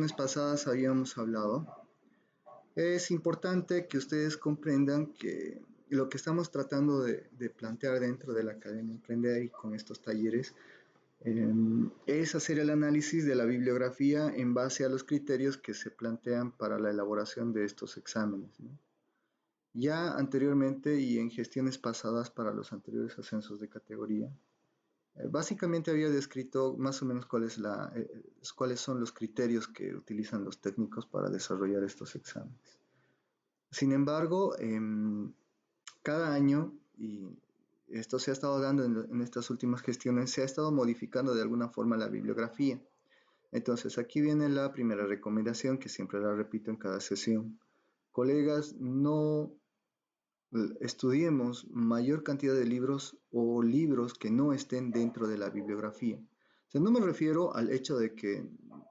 gestiones pasadas habíamos hablado, es importante que ustedes comprendan que lo que estamos tratando de plantear dentro de la Academia Emprender y con estos talleres es hacer el análisis de la bibliografía en base a los criterios que se plantean para la elaboración de estos exámenes, ¿no? Ya anteriormente y en gestiones pasadas para los anteriores ascensos de categoría, básicamente había descrito más o menos cuáles son los criterios que utilizan los técnicos para desarrollar estos exámenes. Sin embargo, cada año, y esto se ha estado dando en estas últimas gestiones, se ha estado modificando de alguna forma la bibliografía. Entonces, aquí viene la primera recomendación que siempre la repito en cada sesión. Colegas, no estudiemos mayor cantidad de libros o libros que no estén dentro de la bibliografía. O sea, no me refiero al hecho de que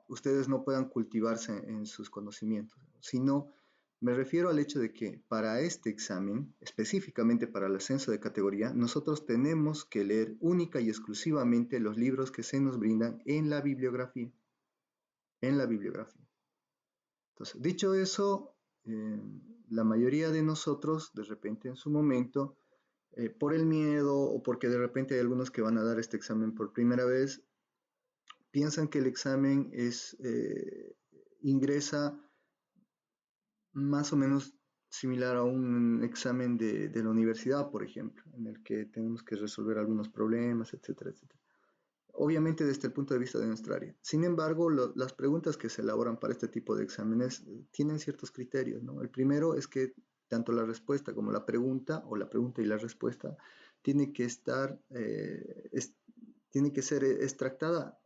ustedes no puedan cultivarse en sus conocimientos, sino me refiero al hecho de que para este examen, específicamente para el ascenso de categoría, nosotros tenemos que leer única y exclusivamente los libros que se nos brindan en la bibliografía. En la bibliografía. Entonces, dicho eso, la mayoría de nosotros, de repente en su momento, por el miedo o porque de repente hay algunos que van a dar este examen por primera vez, piensan que el examen ingresa más o menos similar a un examen de la universidad, por ejemplo, en el que tenemos que resolver algunos problemas, etcétera, etcétera. Obviamente desde el punto de vista de nuestra área. Sin embargo, las preguntas que se elaboran para este tipo de exámenes tienen ciertos criterios, ¿no? El primero es que tanto la respuesta como la pregunta, o la pregunta y la respuesta, tiene que tiene que ser extractada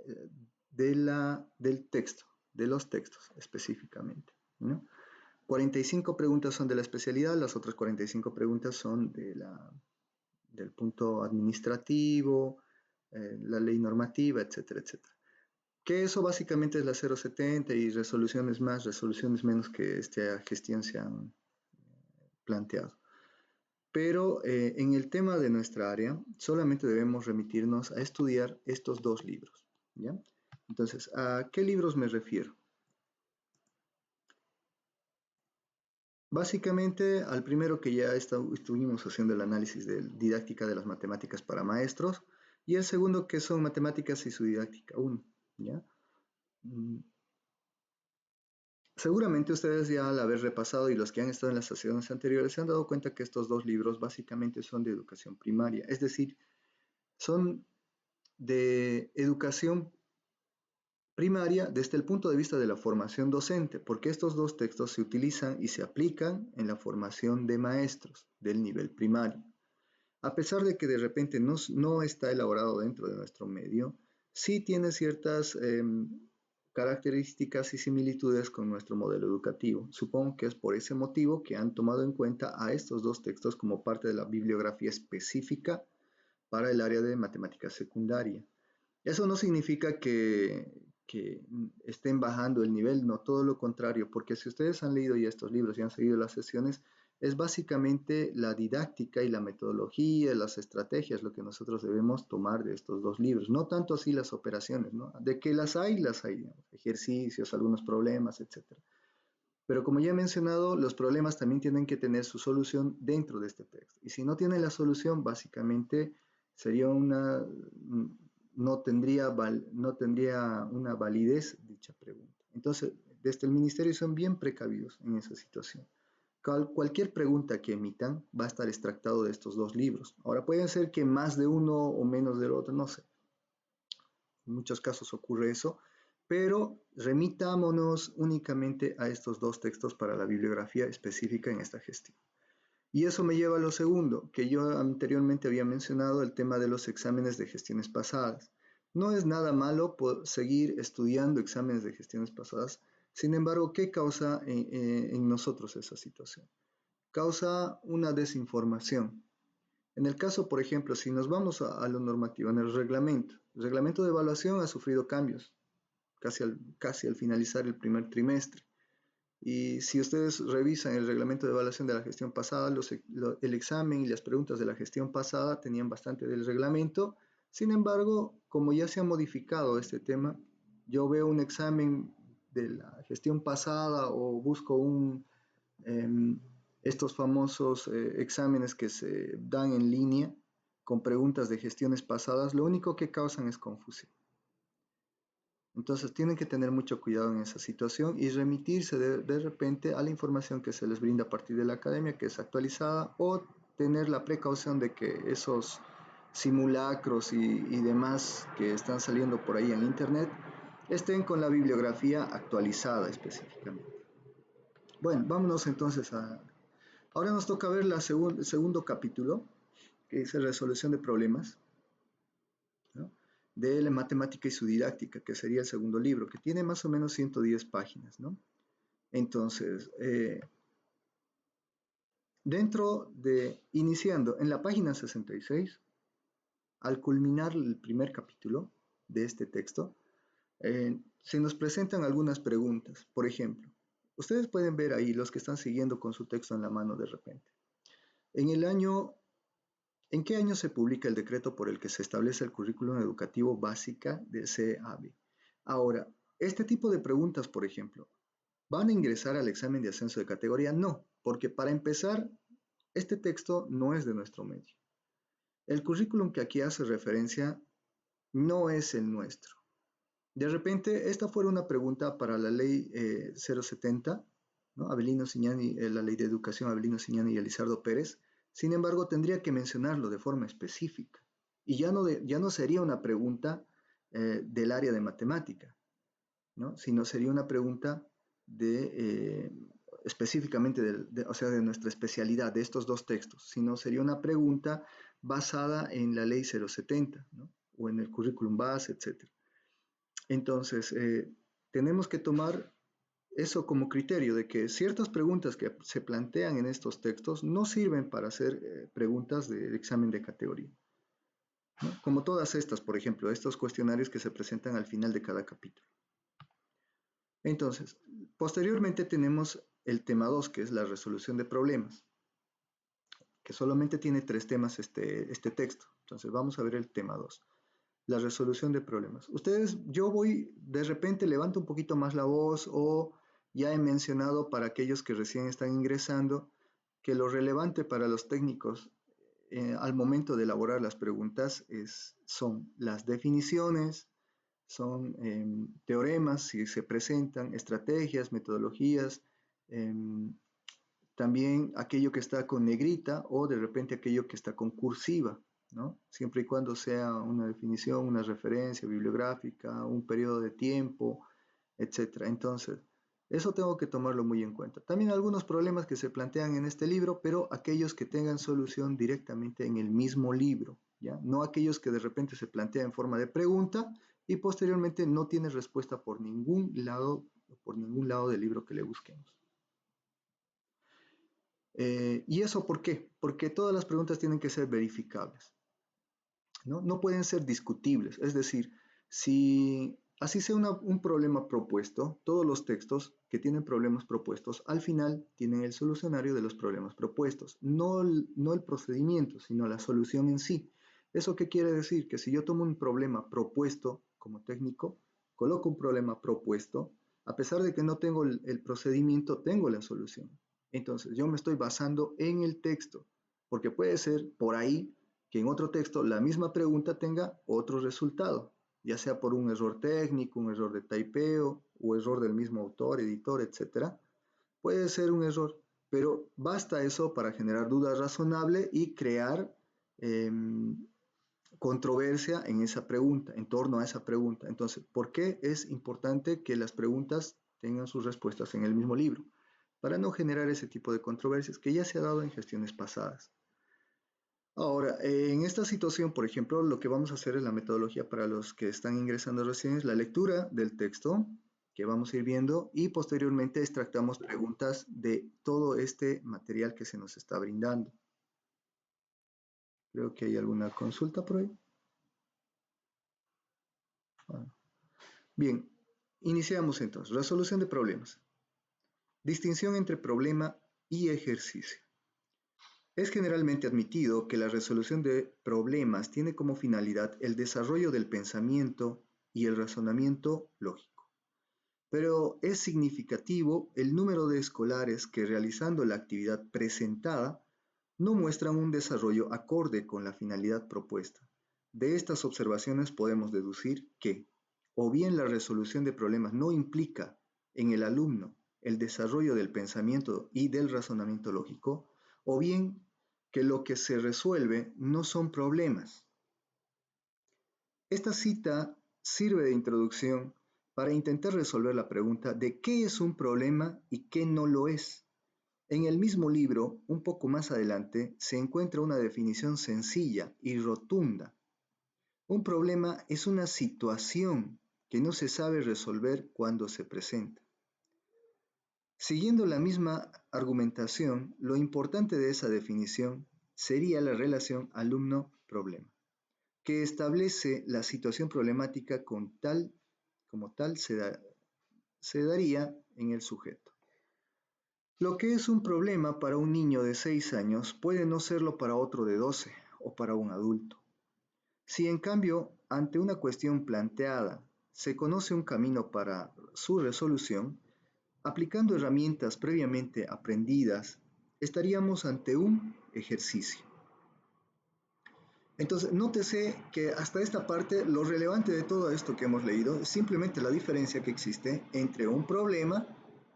del texto, de los textos específicamente, ¿no? 45 preguntas son de la especialidad, las otras 45 preguntas son del punto administrativo, la ley normativa, etcétera, etcétera. Que eso básicamente es la 070 y resoluciones más, resoluciones menos que esta gestión se han planteado. Pero en el tema de nuestra área, solamente debemos remitirnos a estudiar estos dos libros, ¿ya? Entonces, ¿a qué libros me refiero? Básicamente al primero que ya estuvimos haciendo el análisis de didáctica de las matemáticas para maestros, y el segundo que son matemáticas y su didáctica 1, ¿ya? Seguramente ustedes ya al haber repasado y los que han estado en las sesiones anteriores se han dado cuenta que estos dos libros básicamente son de educación primaria, es decir, son de educación primaria desde el punto de vista de la formación docente, porque estos dos textos se utilizan y se aplican en la formación de maestros del nivel primario. A pesar de que de repente no está elaborado dentro de nuestro medio, sí tiene ciertas características y similitudes con nuestro modelo educativo. Supongo que es por ese motivo que han tomado en cuenta a estos dos textos como parte de la bibliografía específica para el área de matemática secundaria. Eso no significa que estén bajando el nivel, no, todo lo contrario, porque si ustedes han leído ya estos libros y han seguido las sesiones, es básicamente la didáctica y la metodología, las estrategias, lo que nosotros debemos tomar de estos dos libros, no tanto así las operaciones, ¿no? De que las hay, digamos, ejercicios, algunos problemas, etcétera. Pero como ya he mencionado, los problemas también tienen que tener su solución dentro de este texto. Y si no tienen la solución, básicamente sería no tendría una validez dicha pregunta. Entonces, desde el ministerio son bien precavidos en esa situación. Cualquier pregunta que emitan va a estar extractado de estos dos libros. Ahora, pueden ser que más de uno o menos del otro, no sé. En muchos casos ocurre eso, pero remitámonos únicamente a estos dos textos para la bibliografía específica en esta gestión. Y eso me lleva a lo segundo, que yo anteriormente había mencionado, el tema de los exámenes de gestiones pasadas. No es nada malo seguir estudiando exámenes de gestiones pasadas, sin embargo, ¿qué causa en nosotros esa situación? Causa una desinformación. En el caso, por ejemplo, si nos vamos a lo normativo, en el reglamento de evaluación ha sufrido cambios casi al finalizar el primer trimestre. Y si ustedes revisan el reglamento de evaluación de la gestión pasada, el examen y las preguntas de la gestión pasada tenían bastante del reglamento. Sin embargo, como ya se ha modificado este tema, yo veo un examen de la gestión pasada o busco estos famosos exámenes que se dan en línea con preguntas de gestiones pasadas, lo único que causan es confusión. Entonces tienen que tener mucho cuidado en esa situación y remitirse de repente a la información que se les brinda a partir de la academia, que es actualizada, o tener la precaución de que esos simulacros y demás que están saliendo por ahí en internet estén con la bibliografía actualizada específicamente. Bueno, vámonos entonces a... Ahora nos toca ver el segundo capítulo, que dice resolución de problemas, ¿no? De la matemática y su didáctica, que sería el segundo libro, que tiene más o menos 110 páginas, ¿no? Entonces, iniciando en la página 66, al culminar el primer capítulo de este texto, se nos presentan algunas preguntas. Por ejemplo, ustedes pueden ver ahí, los que están siguiendo con su texto en la mano de repente. ¿En qué año se publica el decreto por el que se establece el currículum educativo básica de CAB? Ahora, este tipo de preguntas, por ejemplo, ¿van a ingresar al examen de ascenso de categoría? No, porque para empezar, este texto no es de nuestro medio. El currículum que aquí hace referencia no es el nuestro. De repente, esta fuera una pregunta para la ley 070, ¿no? Avelino Ciñani, la ley de educación Avelino Ciñani y Elizardo Pérez. Sin embargo, tendría que mencionarlo de forma específica. Y ya no sería una pregunta del área de matemática, ¿no? Sino sería una pregunta específicamente o sea, de nuestra especialidad, de estos dos textos, sino sería una pregunta basada en la ley 070, ¿no? O en el currículum base, etc. Entonces, tenemos que tomar eso como criterio de que ciertas preguntas que se plantean en estos textos no sirven para hacer preguntas de examen de categoría, ¿no? Como todas estas, por ejemplo, estos cuestionarios que se presentan al final de cada capítulo. Entonces, posteriormente tenemos el tema 2, que es la resolución de problemas, que solamente tiene 3 temas este texto. Entonces, vamos a ver el tema 2. La resolución de problemas. Yo voy, de repente levanto un poquito más la voz o ya he mencionado para aquellos que recién están ingresando que lo relevante para los técnicos al momento de elaborar las preguntas son las definiciones, son teoremas si se presentan, estrategias, metodologías, también aquello que está con negrita o de repente aquello que está con cursiva, ¿no? Siempre y cuando sea una definición, una referencia bibliográfica, un periodo de tiempo, etc. Entonces, eso tengo que tomarlo muy en cuenta. También algunos problemas que se plantean en este libro, pero aquellos que tengan solución directamente en el mismo libro, ¿ya? No aquellos que de repente se plantean en forma de pregunta y posteriormente no tiene respuesta por ningún lado del libro que le busquemos. ¿Y eso por qué? Porque todas las preguntas tienen que ser verificables, ¿no? No pueden ser discutibles. Es decir, si así sea un problema propuesto, todos los textos que tienen problemas propuestos, al final tienen el solucionario de los problemas propuestos. No el procedimiento, sino la solución en sí. ¿Eso qué quiere decir? Que si yo tomo un problema propuesto como técnico, coloco un problema propuesto, a pesar de que no tengo el procedimiento, tengo la solución. Entonces, yo me estoy basando en el texto, porque puede ser por ahí que en otro texto la misma pregunta tenga otro resultado, ya sea por un error técnico, un error de typeo o error del mismo autor, editor, etc. Puede ser un error, pero basta eso para generar duda razonable y crear controversia en esa pregunta, en torno a esa pregunta. Entonces, ¿por qué es importante que las preguntas tengan sus respuestas en el mismo libro? Para no generar ese tipo de controversias que ya se ha dado en gestiones pasadas. Ahora, en esta situación, por ejemplo, lo que vamos a hacer en la metodología para los que están ingresando recién es la lectura del texto que vamos a ir viendo y posteriormente extractamos preguntas de todo este material que se nos está brindando. Creo que hay alguna consulta por ahí. Bueno. Bien, iniciamos entonces. Resolución de problemas. Distinción entre problema y ejercicio. Es generalmente admitido que la resolución de problemas tiene como finalidad el desarrollo del pensamiento y el razonamiento lógico. pero es significativo el número de escolares que realizando la actividad presentada no muestran un desarrollo acorde con la finalidad propuesta. De estas observaciones podemos deducir que, o bien la resolución de problemas no implica en el alumno el desarrollo del pensamiento y del razonamiento lógico, o bien que lo que se resuelve no son problemas. Esta cita sirve de introducción para intentar resolver la pregunta de qué es un problema y qué no lo es. En el mismo libro, un poco más adelante, se encuentra una definición sencilla y rotunda. Un problema es una situación que no se sabe resolver cuando se presenta. Siguiendo la misma argumentación, lo importante de esa definición sería la relación alumno-problema, que establece la situación problemática como tal se daría en el sujeto. Lo que es un problema para un niño de 6 años puede no serlo para otro de 12 o para un adulto. Si en cambio, ante una cuestión planteada, se conoce un camino para su resolución, aplicando herramientas previamente aprendidas, estaríamos ante un ejercicio. Entonces, nótese que hasta esta parte lo relevante de todo esto que hemos leído es simplemente la diferencia que existe entre un problema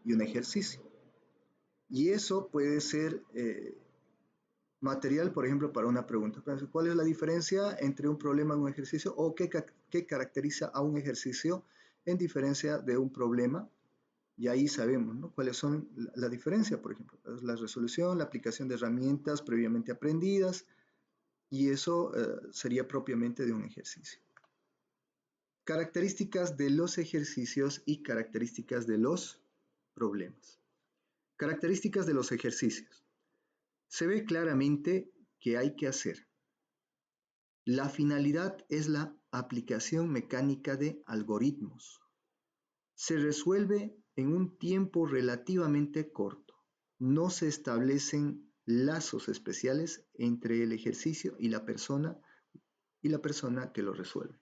y un ejercicio. Y eso puede ser material, por ejemplo, para una pregunta. ¿Cuál es la diferencia entre un problema y un ejercicio? ¿O qué caracteriza a un ejercicio en diferencia de un problema? Y ahí sabemos, ¿no?, cuáles son la diferencia, por ejemplo. La resolución, la aplicación de herramientas previamente aprendidas, y eso sería propiamente de un ejercicio. Características de los ejercicios y características de los problemas. Características de los ejercicios. Se ve claramente que hay que hacer. La finalidad es la aplicación mecánica de algoritmos. Se resuelve en un tiempo relativamente corto. No se establecen lazos especiales entre el ejercicio y la persona que lo resuelve.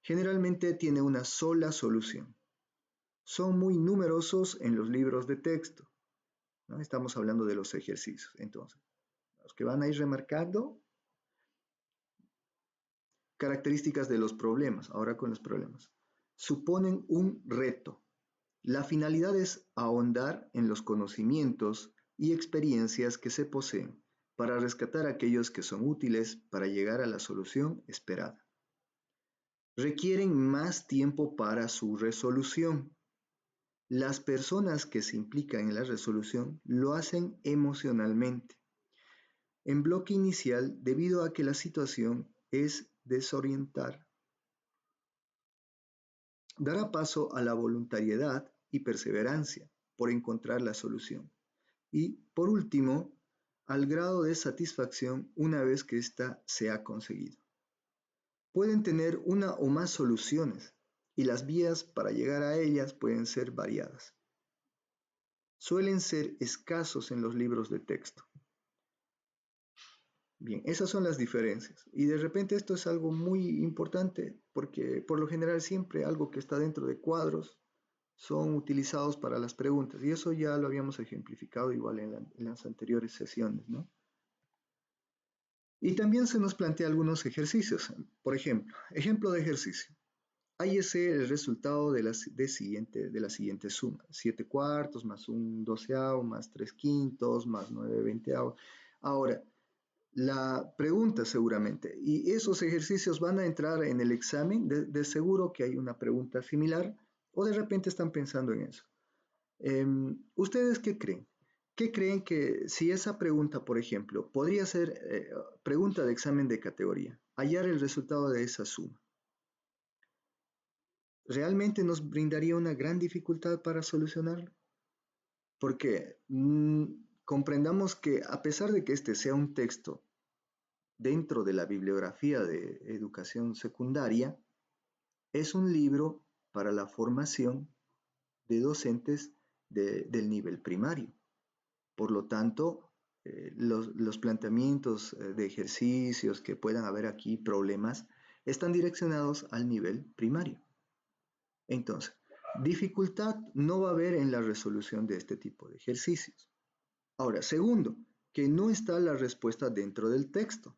Generalmente tiene una sola solución. Son muy numerosos en los libros de texto, ¿no? Estamos hablando de los ejercicios. Entonces, los que van a ir remarcando, características de los problemas, ahora con los problemas. Suponen un reto. La finalidad es ahondar en los conocimientos y experiencias que se poseen para rescatar aquellos que son útiles para llegar a la solución esperada. Requieren más tiempo para su resolución. Las personas que se implican en la resolución lo hacen emocionalmente. En bloque inicial, debido a que la situación es desorientar. Dará paso a la voluntariedad y perseverancia por encontrar la solución. Y, por último, al grado de satisfacción una vez que ésta se ha conseguido. Pueden tener una o más soluciones y las vías para llegar a ellas pueden ser variadas. Suelen ser escasos en los libros de texto. Bien, esas son las diferencias. Y de repente esto es algo muy importante porque por lo general siempre algo que está dentro de cuadros son utilizados para las preguntas. Y eso ya lo habíamos ejemplificado igual en las anteriores sesiones, ¿no? Y también se nos plantea algunos ejercicios. Por ejemplo, ejemplo de ejercicio. Hállese el resultado de la siguiente suma. 7 cuartos más un doceavo más 3 quintos más 9 veinteavos. Ahora, la pregunta seguramente, y esos ejercicios van a entrar en el examen, de seguro que hay una pregunta similar, o de repente están pensando en eso. ¿Ustedes qué creen? ¿Qué creen que si esa pregunta, por ejemplo, podría ser pregunta de examen de categoría, hallar el resultado de esa suma? ¿Realmente nos brindaría una gran dificultad para solucionarlo? Porque comprendamos que a pesar de que este sea un texto dentro de la bibliografía de educación secundaria, es un libro para la formación de docentes del nivel primario. Por lo tanto, los planteamientos de ejercicios que puedan haber aquí, problemas, están direccionados al nivel primario. Entonces, dificultad no va a haber en la resolución de este tipo de ejercicios. Ahora, segundo, que no está la respuesta dentro del texto.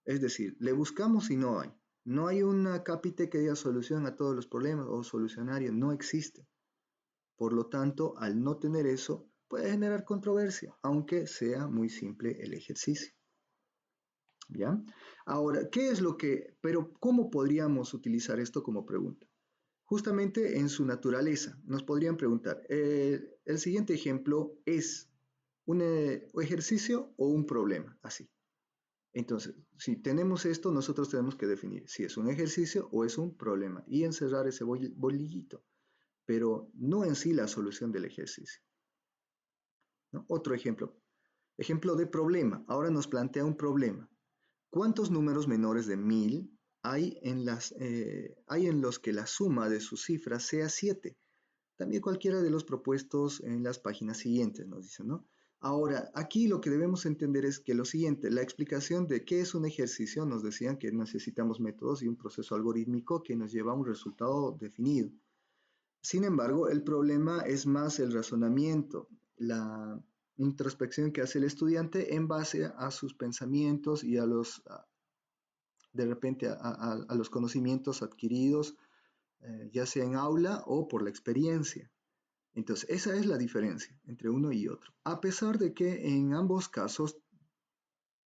Es decir, le buscamos y no hay. No hay una cápite que diga solución a todos los problemas o solucionario, no existe. Por lo tanto, al no tener eso, puede generar controversia, aunque sea muy simple el ejercicio. ¿Ya? Ahora, pero cómo podríamos utilizar esto como pregunta? Justamente en su naturaleza, nos podrían preguntar, el siguiente ejemplo es un ejercicio o un problema, así. Entonces, si tenemos esto, nosotros tenemos que definir si es un ejercicio o es un problema y encerrar ese bolillito, pero no en sí la solución del ejercicio, ¿no? Otro ejemplo de problema. Ahora nos plantea un problema. ¿Cuántos números menores de 1000 hay en los que la suma de sus cifras sea 7? También cualquiera de los propuestos en las páginas siguientes, nos dicen, ¿no? Ahora, aquí lo que debemos entender es que lo siguiente, la explicación de qué es un ejercicio, nos decían que necesitamos métodos y un proceso algorítmico que nos lleva a un resultado definido. Sin embargo, el problema es más el razonamiento, la introspección que hace el estudiante en base a sus pensamientos y de repente a los conocimientos adquiridos, ya sea en aula o por la experiencia. Entonces, esa es la diferencia entre uno y otro. A pesar de que en ambos casos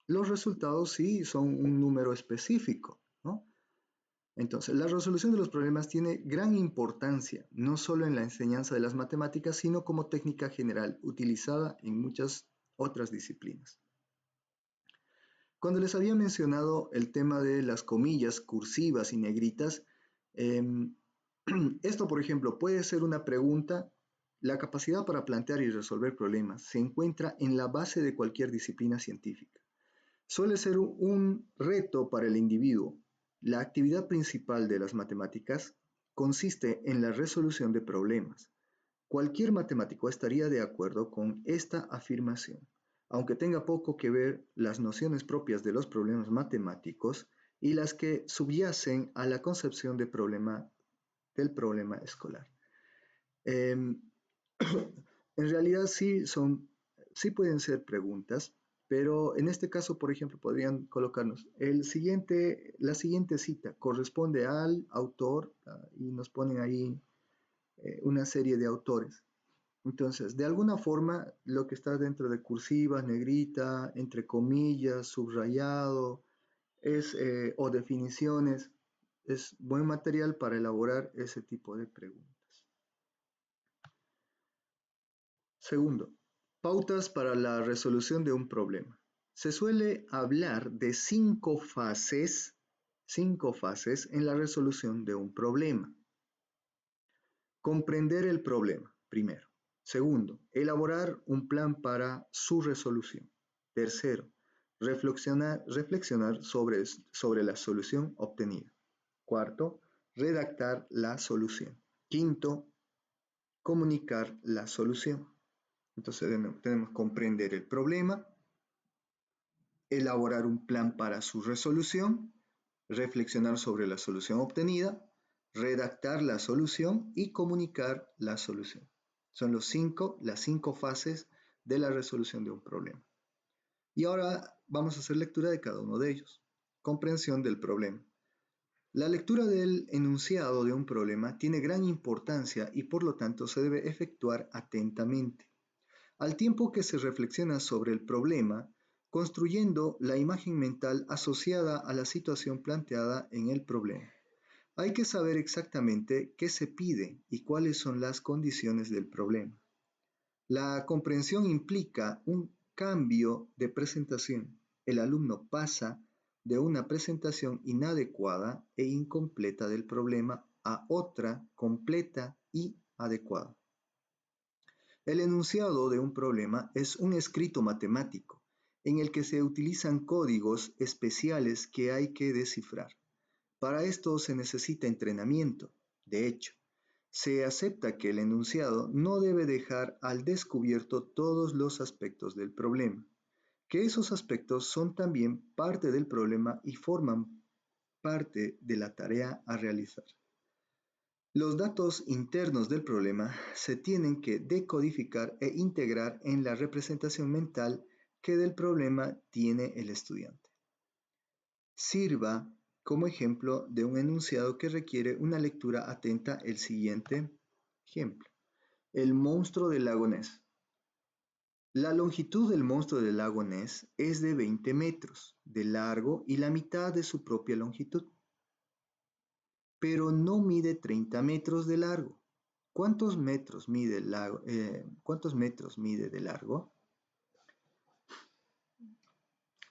los resultados sí son un número específico, ¿no? Entonces, la resolución de los problemas tiene gran importancia, no solo en la enseñanza de las matemáticas, sino como técnica general utilizada en muchas otras disciplinas. Cuando les había mencionado el tema de las comillas cursivas y negritas, esto, por ejemplo, puede ser una pregunta. La capacidad para plantear y resolver problemas se encuentra en la base de cualquier disciplina científica. Suele ser un reto para el individuo. La actividad principal de las matemáticas consiste en la resolución de problemas. Cualquier matemático estaría de acuerdo con esta afirmación, aunque tenga poco que ver las nociones propias de los problemas matemáticos y las que subyacen a la concepción del problema escolar. En realidad sí pueden ser preguntas, pero en este caso, por ejemplo, podrían colocarnos la siguiente cita corresponde al autor y nos ponen ahí una serie de autores. Entonces, de alguna forma, lo que está dentro de cursiva, negrita, entre comillas, subrayado, o definiciones, es buen material para elaborar ese tipo de preguntas. Segundo, pautas para la resolución de un problema. Se suele hablar de cinco fases en la resolución de un problema. Comprender el problema, primero. Segundo, elaborar un plan para su resolución. Tercero, reflexionar sobre la solución obtenida. Cuarto, redactar la solución. Quinto, comunicar la solución. Entonces tenemos comprender el problema, elaborar un plan para su resolución, reflexionar sobre la solución obtenida, redactar la solución y comunicar la solución. Son las cinco fases de la resolución de un problema. Y ahora vamos a hacer lectura de cada uno de ellos. Comprensión del problema. La lectura del enunciado de un problema tiene gran importancia y por lo tanto se debe efectuar atentamente. Al tiempo que se reflexiona sobre el problema, construyendo la imagen mental asociada a la situación planteada en el problema. Hay que saber exactamente qué se pide y cuáles son las condiciones del problema. La comprensión implica un cambio de presentación. El alumno pasa de una presentación inadecuada e incompleta del problema a otra completa y adecuada. El enunciado de un problema es un escrito matemático en el que se utilizan códigos especiales que hay que descifrar. Para esto se necesita entrenamiento. De hecho, se acepta que el enunciado no debe dejar al descubierto todos los aspectos del problema, que esos aspectos son también parte del problema y forman parte de la tarea a realizar. Los datos internos del problema se tienen que decodificar e integrar en la representación mental que del problema tiene el estudiante. Sirva como ejemplo de un enunciado que requiere una lectura atenta el siguiente ejemplo. El monstruo del lago Ness. La longitud del monstruo del lago Ness es de 20 metros de largo y la mitad de su propia longitud, pero no mide 30 metros de largo. ¿Cuántos metros mide de largo?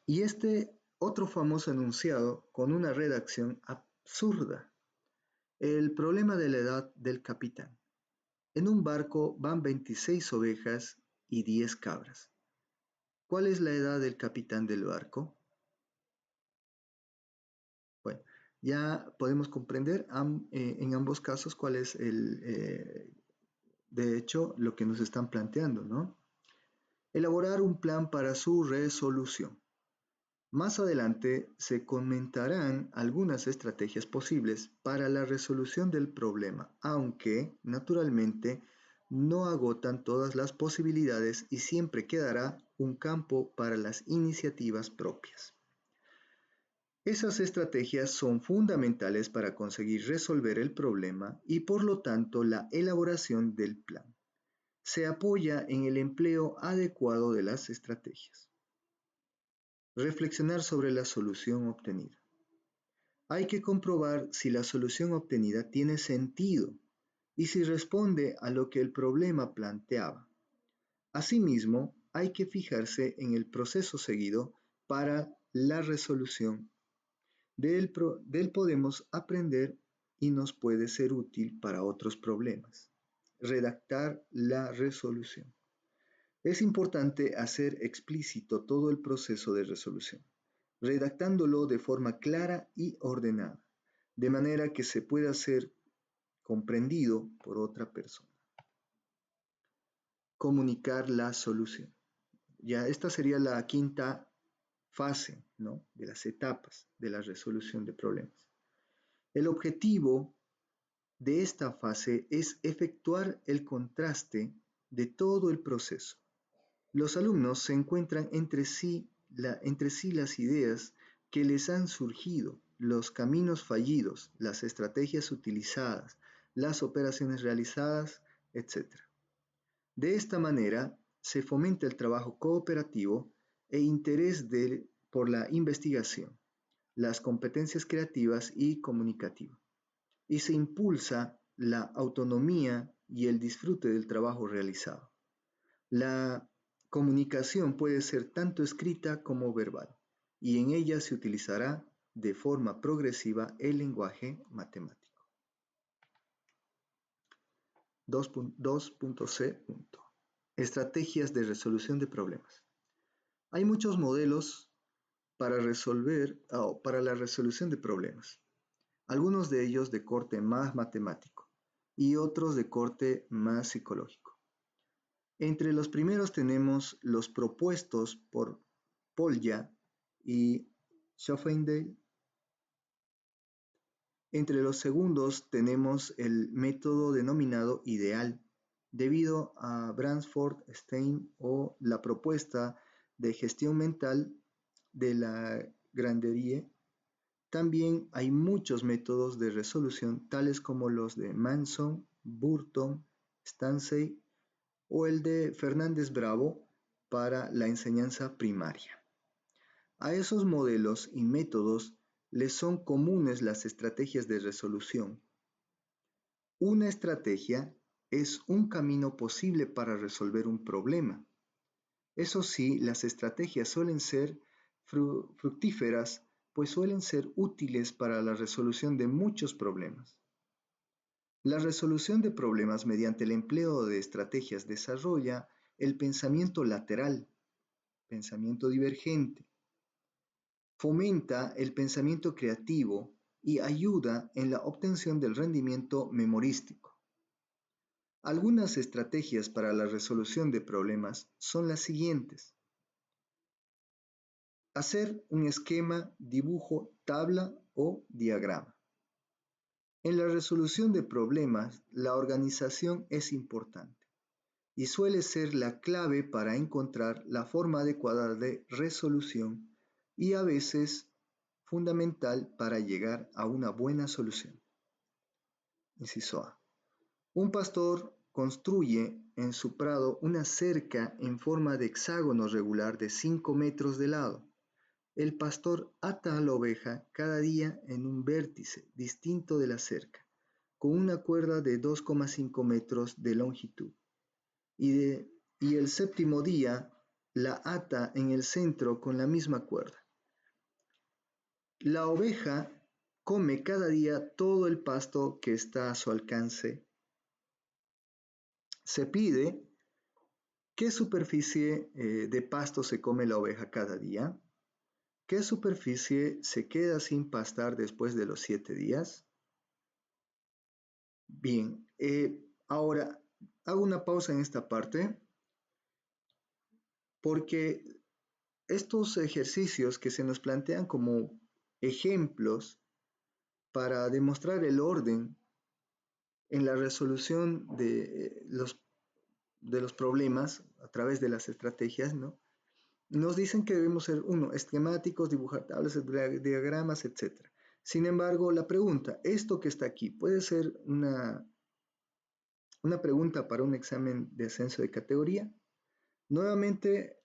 Y este otro famoso enunciado con una redacción absurda. El problema de la edad del capitán. En un barco van 26 ovejas y 10 cabras. ¿Cuál es la edad del capitán del barco? Bueno, ya podemos comprender en ambos casos cuál es de hecho, lo que nos están planteando, ¿no? Elaborar un plan para su resolución. Más adelante se comentarán algunas estrategias posibles para la resolución del problema, aunque, naturalmente, no agotan todas las posibilidades y siempre quedará un campo para las iniciativas propias. Esas estrategias son fundamentales para conseguir resolver el problema y, por lo tanto, la elaboración del plan. Se apoya en el empleo adecuado de las estrategias. Reflexionar sobre la solución obtenida. Hay que comprobar si la solución obtenida tiene sentido y si responde a lo que el problema planteaba. Asimismo, hay que fijarse en el proceso seguido para la resolución. De él podemos aprender y nos puede ser útil para otros problemas. Redactar la resolución. Es importante hacer explícito todo el proceso de resolución, redactándolo de forma clara y ordenada, de manera que se pueda ser comprendido por otra persona. Comunicar la solución. Ya esta sería la quinta fase, ¿no?, de las etapas de la resolución de problemas. El objetivo de esta fase es efectuar el contraste de todo el proceso. Los alumnos se encuentran entre sí las ideas que les han surgido, los caminos fallidos, las estrategias utilizadas, las operaciones realizadas, etc. De esta manera, se fomenta el trabajo cooperativo e interés por la investigación, las competencias creativas y comunicativas, y se impulsa la autonomía y el disfrute del trabajo realizado. La comunicación puede ser tanto escrita como verbal, y en ella se utilizará de forma progresiva el lenguaje matemático. 2.c. Estrategias de resolución de problemas. Hay muchos modelos para la resolución de problemas, algunos de ellos de corte más matemático y otros de corte más psicológico. Entre los primeros tenemos los propuestos por Polya y Schopenhauer. Entre los segundos tenemos el método denominado ideal, debido a Bransford, Stein o la propuesta de gestión mental de la Granderie. También hay muchos métodos de resolución, tales como los de Manson, Burton, Stansey o el de Fernández Bravo para la enseñanza primaria. A esos modelos y métodos les son comunes las estrategias de resolución. Una estrategia es un camino posible para resolver un problema. Eso sí, las estrategias suelen ser fructíferas, pues suelen ser útiles para la resolución de muchos problemas. La resolución de problemas mediante el empleo de estrategias desarrolla el pensamiento lateral, pensamiento divergente, fomenta el pensamiento creativo y ayuda en la obtención del rendimiento memorístico. Algunas estrategias para la resolución de problemas son las siguientes. Hacer un esquema, dibujo, tabla o diagrama. En la resolución de problemas, la organización es importante y suele ser la clave para encontrar la forma adecuada de resolución y a veces fundamental para llegar a una buena solución. Inciso A. Un pastor construye en su prado una cerca en forma de hexágono regular de 5 metros de lado. El pastor ata a la oveja cada día en un vértice distinto de la cerca, con una cuerda de 2,5 metros de longitud, y el séptimo día la ata en el centro con la misma cuerda. La oveja come cada día todo el pasto que está a su alcance. Se pide qué superficie de pasto se come la oveja cada día, qué superficie se queda sin pastar después de los 7 días. Bien, ahora hago una pausa en esta parte porque estos ejercicios que se nos plantean como ejemplos para demostrar el orden en la resolución de los problemas a través de las estrategias, ¿no? Nos dicen que debemos ser, uno, esquemáticos, dibujar tablas, diagramas, etc. Sin embargo, la pregunta, esto que está aquí, puede ser una pregunta para un examen de ascenso de categoría. Nuevamente,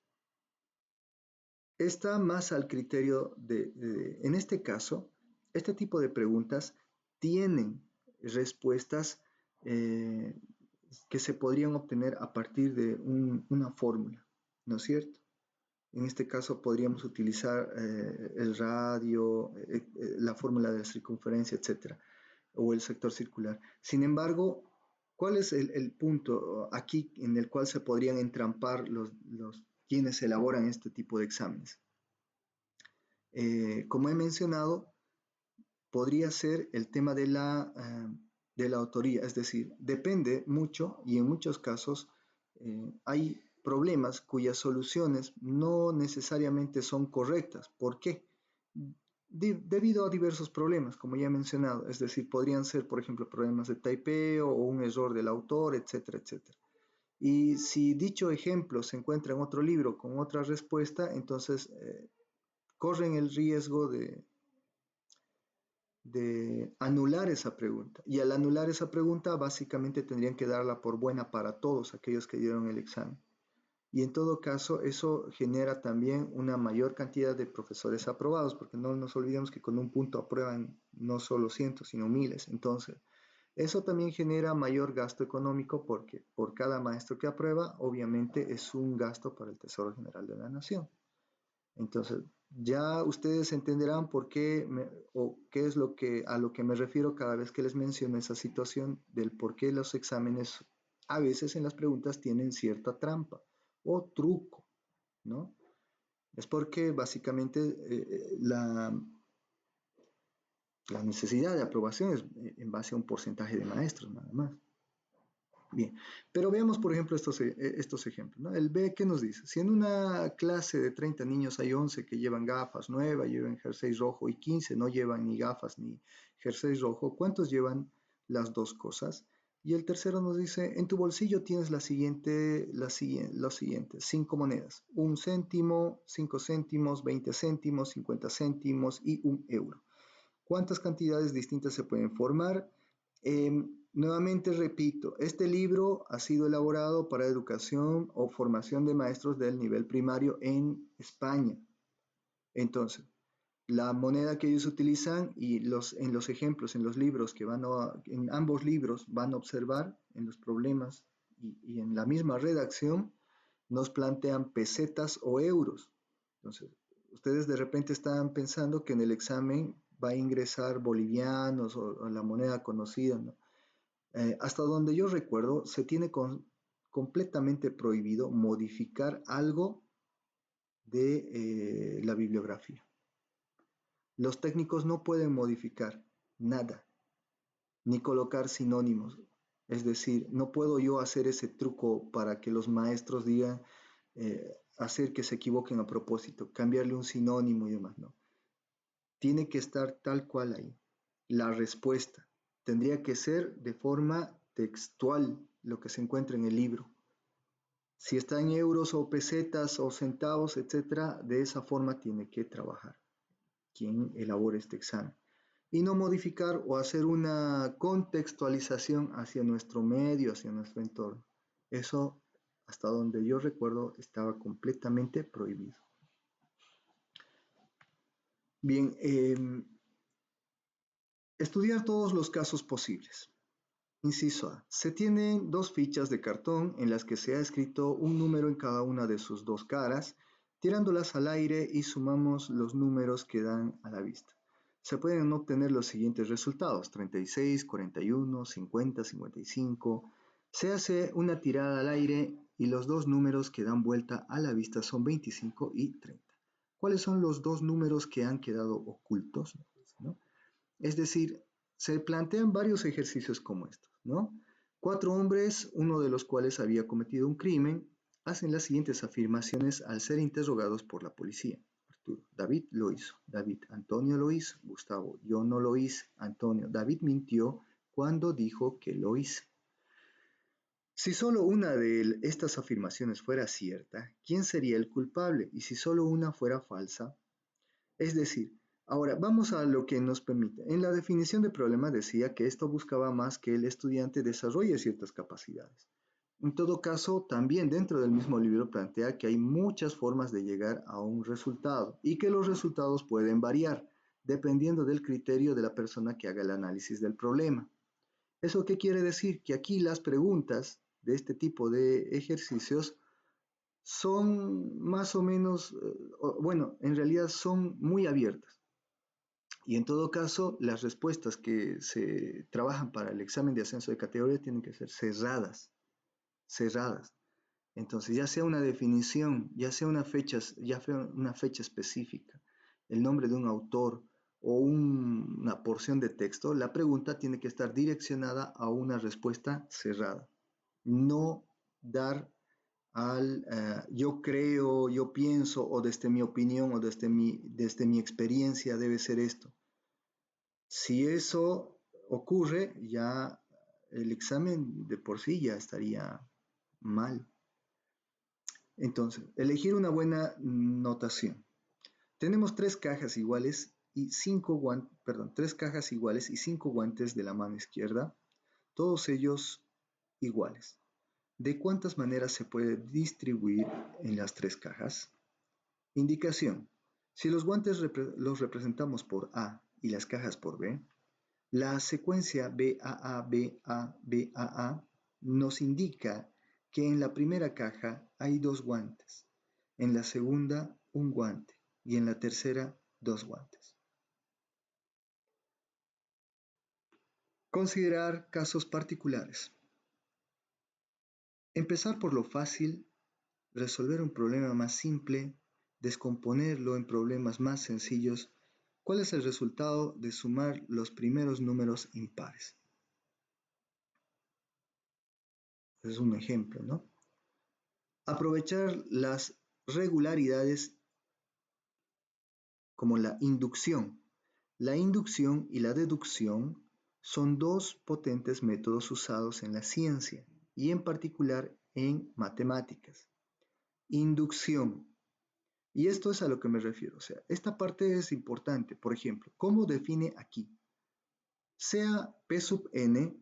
está más al criterio en este caso, este tipo de preguntas tienen respuestas que se podrían obtener a partir de una fórmula, ¿no es cierto? En este caso podríamos utilizar el radio, la fórmula de la circunferencia, etc., o el sector circular. Sin embargo, ¿cuál es el punto aquí en el cual se podrían entrampar quienes elaboran este tipo de exámenes? Como he mencionado, podría ser el tema de la autoría, es decir, depende mucho y en muchos casos hay problemas cuyas soluciones no necesariamente son correctas. ¿Por qué? Debido a diversos problemas, como ya he mencionado, es decir, podrían ser, por ejemplo, problemas de typeo o un error del autor, etcétera, etcétera. Y si dicho ejemplo se encuentra en otro libro con otra respuesta, entonces corren el riesgo de anular esa pregunta. Y al anular esa pregunta, básicamente tendrían que darla por buena para todos aquellos que dieron el examen. Y en todo caso, eso genera también una mayor cantidad de profesores aprobados, porque no nos olvidemos que con un punto aprueban no solo cientos, sino miles. Entonces, eso también genera mayor gasto económico porque por cada maestro que aprueba, obviamente es un gasto para el Tesoro General de la Nación. Entonces, ya ustedes entenderán por qué o qué es a lo que me refiero cada vez que les menciono esa situación del por qué los exámenes a veces en las preguntas tienen cierta trampa o truco, ¿no? Es porque básicamente la necesidad de aprobación es en base a un porcentaje de maestros, nada más. Bien, pero veamos por ejemplo estos ejemplos, ¿no? El B, ¿qué nos dice? Si en una clase de 30 niños hay 11 que llevan gafas nuevas, llevan jersey rojo y 15 no llevan ni gafas ni jersey rojo, ¿cuántos llevan las dos cosas? Y el tercero nos dice, en tu bolsillo tienes los siguientes, 5 monedas, 1 céntimo, 5 céntimos, 20 céntimos, 50 céntimos y 1 euro. ¿Cuántas cantidades distintas se pueden formar? Nuevamente repito, este libro ha sido elaborado para educación o formación de maestros del nivel primario en España. Entonces, la moneda que ellos utilizan y en los ejemplos, en los libros en ambos libros van a observar en los problemas y en la misma redacción nos plantean pesetas o euros. Entonces, ustedes de repente están pensando que en el examen va a ingresar bolivianos o la moneda conocida, ¿no? Hasta donde yo recuerdo, se tiene completamente prohibido modificar algo de la bibliografía. Los técnicos no pueden modificar nada, ni colocar sinónimos. Es decir, no puedo yo hacer ese truco para que los maestros digan, hacer que se equivoquen a propósito, cambiarle un sinónimo y demás, ¿no? Tiene que estar tal cual ahí. La respuesta tendría que ser de forma textual lo que se encuentra en el libro. Si está en euros o pesetas o centavos, etcétera, de esa forma tiene que trabajar quien elabore este examen. Y no modificar o hacer una contextualización hacia nuestro medio, hacia nuestro entorno. Eso, hasta donde yo recuerdo, estaba completamente prohibido. Bien, estudiar todos los casos posibles. Inciso A. Se tienen dos fichas de cartón en las que se ha escrito un número en cada una de sus dos caras, tirándolas al aire y sumamos los números que dan a la vista. Se pueden obtener los siguientes resultados: 36, 41, 50, 55. Se hace una tirada al aire y los dos números que dan vuelta a la vista son 25 y 30. ¿Cuáles son los dos números que han quedado ocultos? ¿No? Es decir, se plantean varios ejercicios como estos, ¿no? 4 hombres, uno de los cuales había cometido un crimen, hacen las siguientes afirmaciones al ser interrogados por la policía. Arturo: David lo hizo. David: Antonio lo hizo. Gustavo: yo no lo hice. Antonio: David mintió cuando dijo que lo hizo. Si solo una de estas afirmaciones fuera cierta, ¿quién sería el culpable? Y si solo una fuera falsa, es decir, ahora vamos a lo que nos permite. En la definición de problema decía que esto buscaba más que el estudiante desarrolle ciertas capacidades. En todo caso, también dentro del mismo libro plantea que hay muchas formas de llegar a un resultado y que los resultados pueden variar dependiendo del criterio de la persona que haga el análisis del problema. ¿Eso qué quiere decir? Que aquí las preguntas de este tipo de ejercicios son más o menos, bueno, en realidad son muy abiertas. Y en todo caso, las respuestas que se trabajan para el examen de ascenso de categoría tienen que ser cerradas, cerradas. Entonces, ya sea una definición, ya sea una fecha específica, el nombre de un autor o una porción de texto, la pregunta tiene que estar direccionada a una respuesta cerrada. No dar al yo creo, yo pienso, o desde mi opinión, o desde mi experiencia debe ser esto. Si eso ocurre, ya el examen de por sí ya estaría mal. Entonces, elegir una buena notación. Tenemos tres cajas iguales y tres cajas iguales y 5 guantes de la mano izquierda, todos ellos iguales. ¿De cuántas maneras se puede distribuir en las tres cajas? Indicación: si los guantes los representamos por A y las cajas por B, la secuencia BAA, BA, BAA nos indica que en la primera caja hay 2 guantes, en la segunda un guante y en la tercera 2 guantes. Considerar casos particulares. Empezar por lo fácil, resolver un problema más simple, descomponerlo en problemas más sencillos. ¿Cuál es el resultado de sumar los primeros números impares? Es un ejemplo, ¿no? Aprovechar las regularidades como la inducción. La inducción y la deducción son dos potentes métodos usados en la ciencia y en particular en matemáticas. Inducción. Y esto es a lo que me refiero. O sea, esta parte es importante. Por ejemplo, ¿cómo define aquí? Sea P sub n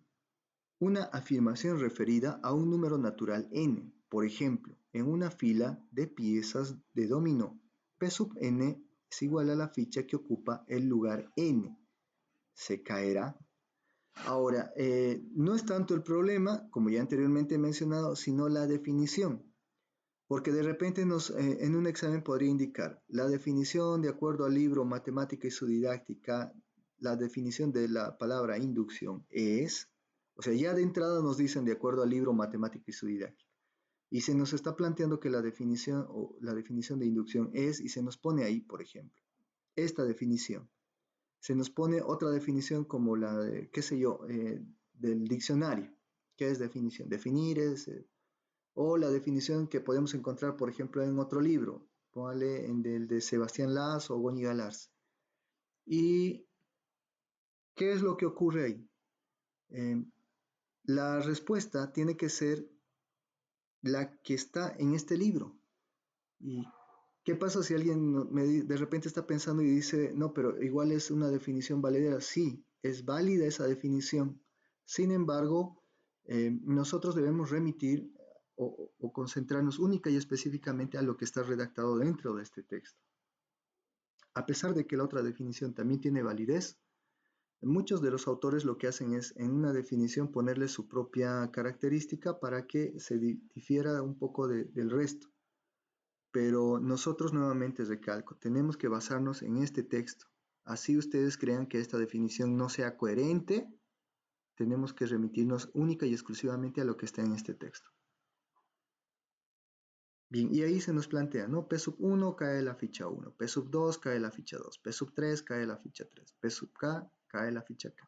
una afirmación referida a un número natural n. Por ejemplo, en una fila de piezas de dominó, P sub n es igual a la ficha que ocupa el lugar n. ¿Se caerá? Ahora, no es tanto el problema, como ya anteriormente he mencionado, sino la definición. Porque de repente en un examen podría indicar la definición de acuerdo al libro Matemática y su didáctica, la definición de la palabra inducción es, o sea, ya de entrada nos dicen de acuerdo al libro Matemática y su didáctica. Y se nos está planteando que la definición de inducción es, y se nos pone ahí, por ejemplo, esta definición. Se nos pone otra definición como la de, qué sé yo, del diccionario. ¿Qué es definición? Definir es... o la definición que podemos encontrar, por ejemplo, en otro libro, póngale en el de Sebastián Laz o Goñi Galarza. ¿Y qué es lo que ocurre ahí? Eh, la respuesta tiene que ser la que está en este libro. ¿Y qué pasa si alguien de repente está pensando y dice, no, pero igual es una definición valedera? Sí, es válida esa definición. Sin embargo, nosotros debemos remitir o concentrarnos única y específicamente a lo que está redactado dentro de este texto. A pesar de que la otra definición también tiene validez, muchos de los autores lo que hacen es en una definición ponerle su propia característica para que se difiera un poco del resto. Pero nosotros nuevamente recalco, tenemos que basarnos en este texto. Así ustedes crean que esta definición no sea coherente, tenemos que remitirnos única y exclusivamente a lo que está en este texto. Bien, y ahí se nos plantea, ¿no? P sub 1 cae la ficha 1, P sub 2 cae la ficha 2, P sub 3 cae la ficha 3, P sub K cae la ficha K.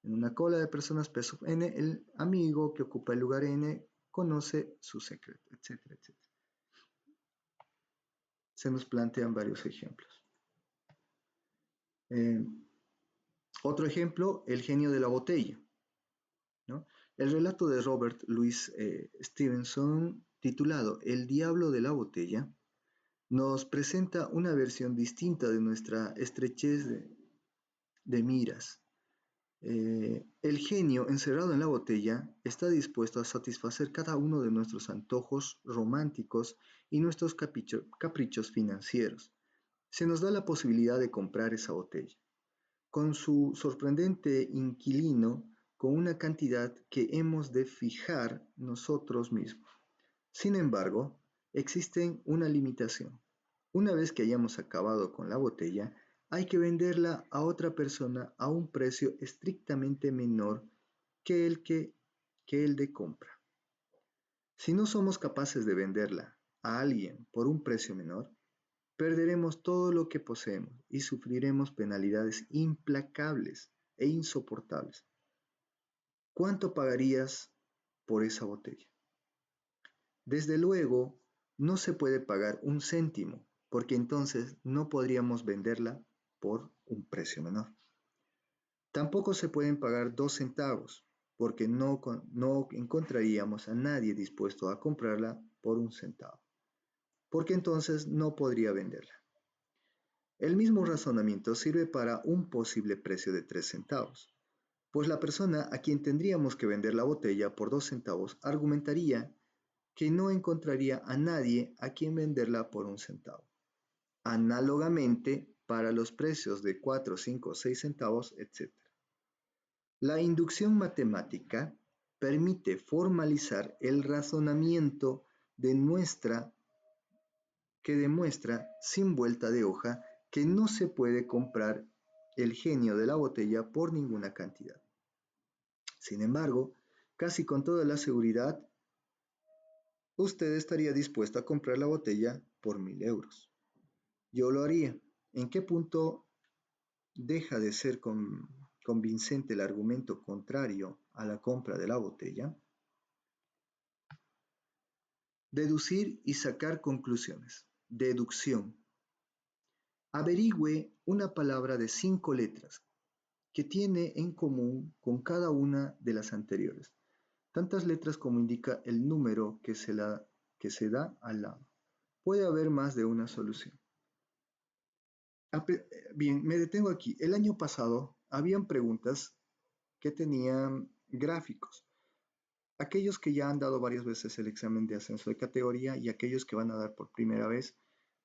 En una cola de personas P sub N, el amigo que ocupa el lugar N conoce su secreto, etcétera, etcétera. Se nos plantean varios ejemplos. Otro ejemplo, el genio de la botella, ¿no? El relato de Robert Louis Stevenson, titulado El diablo de la botella, nos presenta una versión distinta de nuestra estrechez de miras. El genio encerrado en la botella está dispuesto a satisfacer cada uno de nuestros antojos románticos y nuestros caprichos financieros. Se nos da la posibilidad de comprar esa botella con su sorprendente inquilino con una cantidad que hemos de fijar nosotros mismos. Sin embargo, existe una limitación. Una vez que hayamos acabado con la botella, hay que venderla a otra persona a un precio estrictamente menor que el de compra. Si no somos capaces de venderla a alguien por un precio menor, perderemos todo lo que poseemos y sufriremos penalidades implacables e insoportables. ¿Cuánto pagarías por esa botella? Desde luego, no se puede pagar un céntimo, porque entonces no podríamos venderla por un precio menor. Tampoco se pueden pagar 2 centavos, porque no encontraríamos a nadie dispuesto a comprarla por un centavo, porque entonces no podría venderla. El mismo razonamiento sirve para un posible precio de 3 centavos, pues la persona a quien tendríamos que vender la botella por 2 centavos argumentaría que no encontraría a nadie a quien venderla por un centavo. Análogamente, para los precios de 4, 5, 6 centavos, etc. La inducción matemática permite formalizar el razonamiento que demuestra sin vuelta de hoja que no se puede comprar el genio de la botella por ninguna cantidad. Sin embargo, casi con toda la seguridad, usted estaría dispuesto a comprar la botella por 1.000 euros. Yo lo haría. ¿En qué punto deja de ser convincente el argumento contrario a la compra de la botella? Deducir y sacar conclusiones. Deducción. Averigüe una palabra de 5 letras que tiene en común con cada una de las anteriores. Tantas letras como indica el número que se da al lado. Puede haber más de una solución. Bien, me detengo aquí. El año pasado habían preguntas que tenían gráficos. Aquellos que ya han dado varias veces el examen de ascenso de categoría y aquellos que van a dar por primera vez.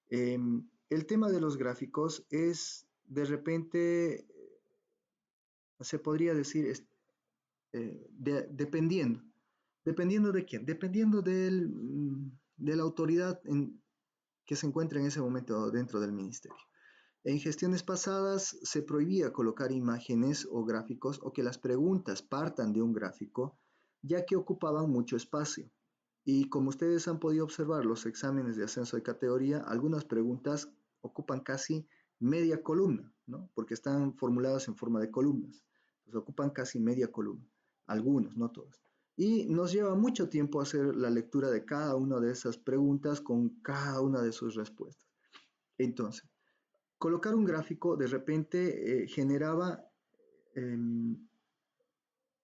El tema de los gráficos es, de repente, se podría decir, dependiendo. ¿Dependiendo de quién? Dependiendo de la autoridad que se encuentra en ese momento dentro del ministerio. En gestiones pasadas se prohibía colocar imágenes o gráficos o que las preguntas partan de un gráfico, ya que ocupaban mucho espacio. Y como ustedes han podido observar los exámenes de ascenso de categoría, algunas preguntas ocupan casi media columna, ¿no? Porque están formuladas en forma de columnas. Entonces ocupan casi media columna. Algunos, no todos. Y nos lleva mucho tiempo hacer la lectura de cada una de esas preguntas con cada una de sus respuestas. Entonces, colocar un gráfico de repente generaba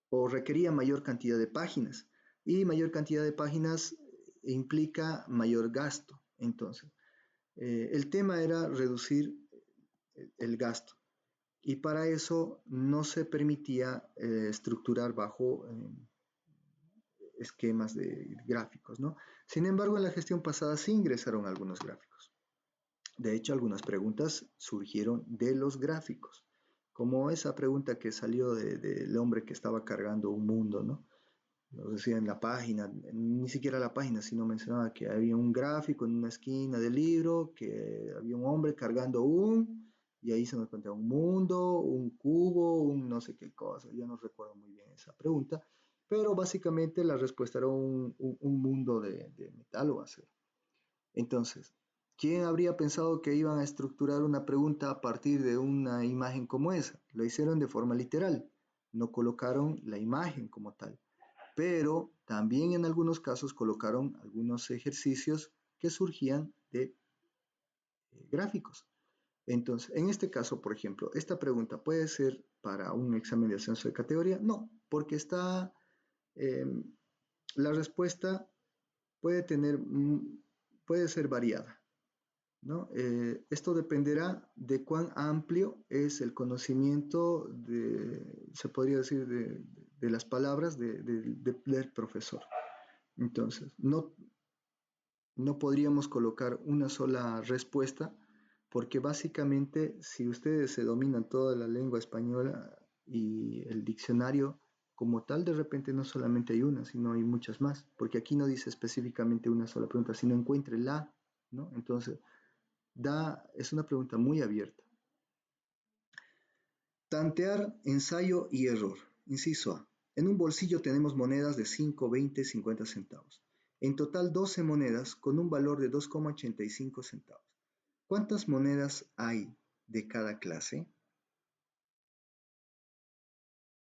o requería mayor cantidad de páginas, y mayor cantidad de páginas implica mayor gasto. Entonces, el tema era reducir el gasto, y para eso no se permitía estructurar bajo esquemas de gráficos, ¿no? Sin embargo, en la gestión pasada sí ingresaron algunos gráficos. De hecho, algunas preguntas surgieron de los gráficos, como esa pregunta que salió del hombre que estaba cargando un mundo, ¿no? Lo decía en la página, ni siquiera la página, sino mencionaba que había un gráfico en una esquina del libro, que había un hombre cargando y ahí se nos plantea un mundo, un cubo, un no sé qué cosa, ya no recuerdo muy bien esa pregunta, pero básicamente la respuesta era un mundo de metal o acero. Entonces, ¿quién habría pensado que iban a estructurar una pregunta a partir de una imagen como esa? Lo hicieron de forma literal, no colocaron la imagen como tal, pero también en algunos casos colocaron algunos ejercicios que surgían de gráficos. Entonces, en este caso, por ejemplo, ¿esta pregunta puede ser para un examen de ascenso de categoría? No, porque eh, la respuesta puede puede ser variada, ¿no? Esto dependerá de cuán amplio es el conocimiento se podría decir, de las palabras del profesor. Entonces, no podríamos colocar una sola respuesta porque básicamente si ustedes se dominan toda la lengua española y el diccionario como tal, de repente no solamente hay una, sino hay muchas más, porque aquí no dice específicamente una sola pregunta, sino encuentre la, ¿no? Entonces, es una pregunta muy abierta. Tantear, ensayo y error. Inciso A. En un bolsillo tenemos monedas de 5, 20, 50 centavos. En total 12 monedas con un valor de 2,85 centavos. ¿Cuántas monedas hay de cada clase?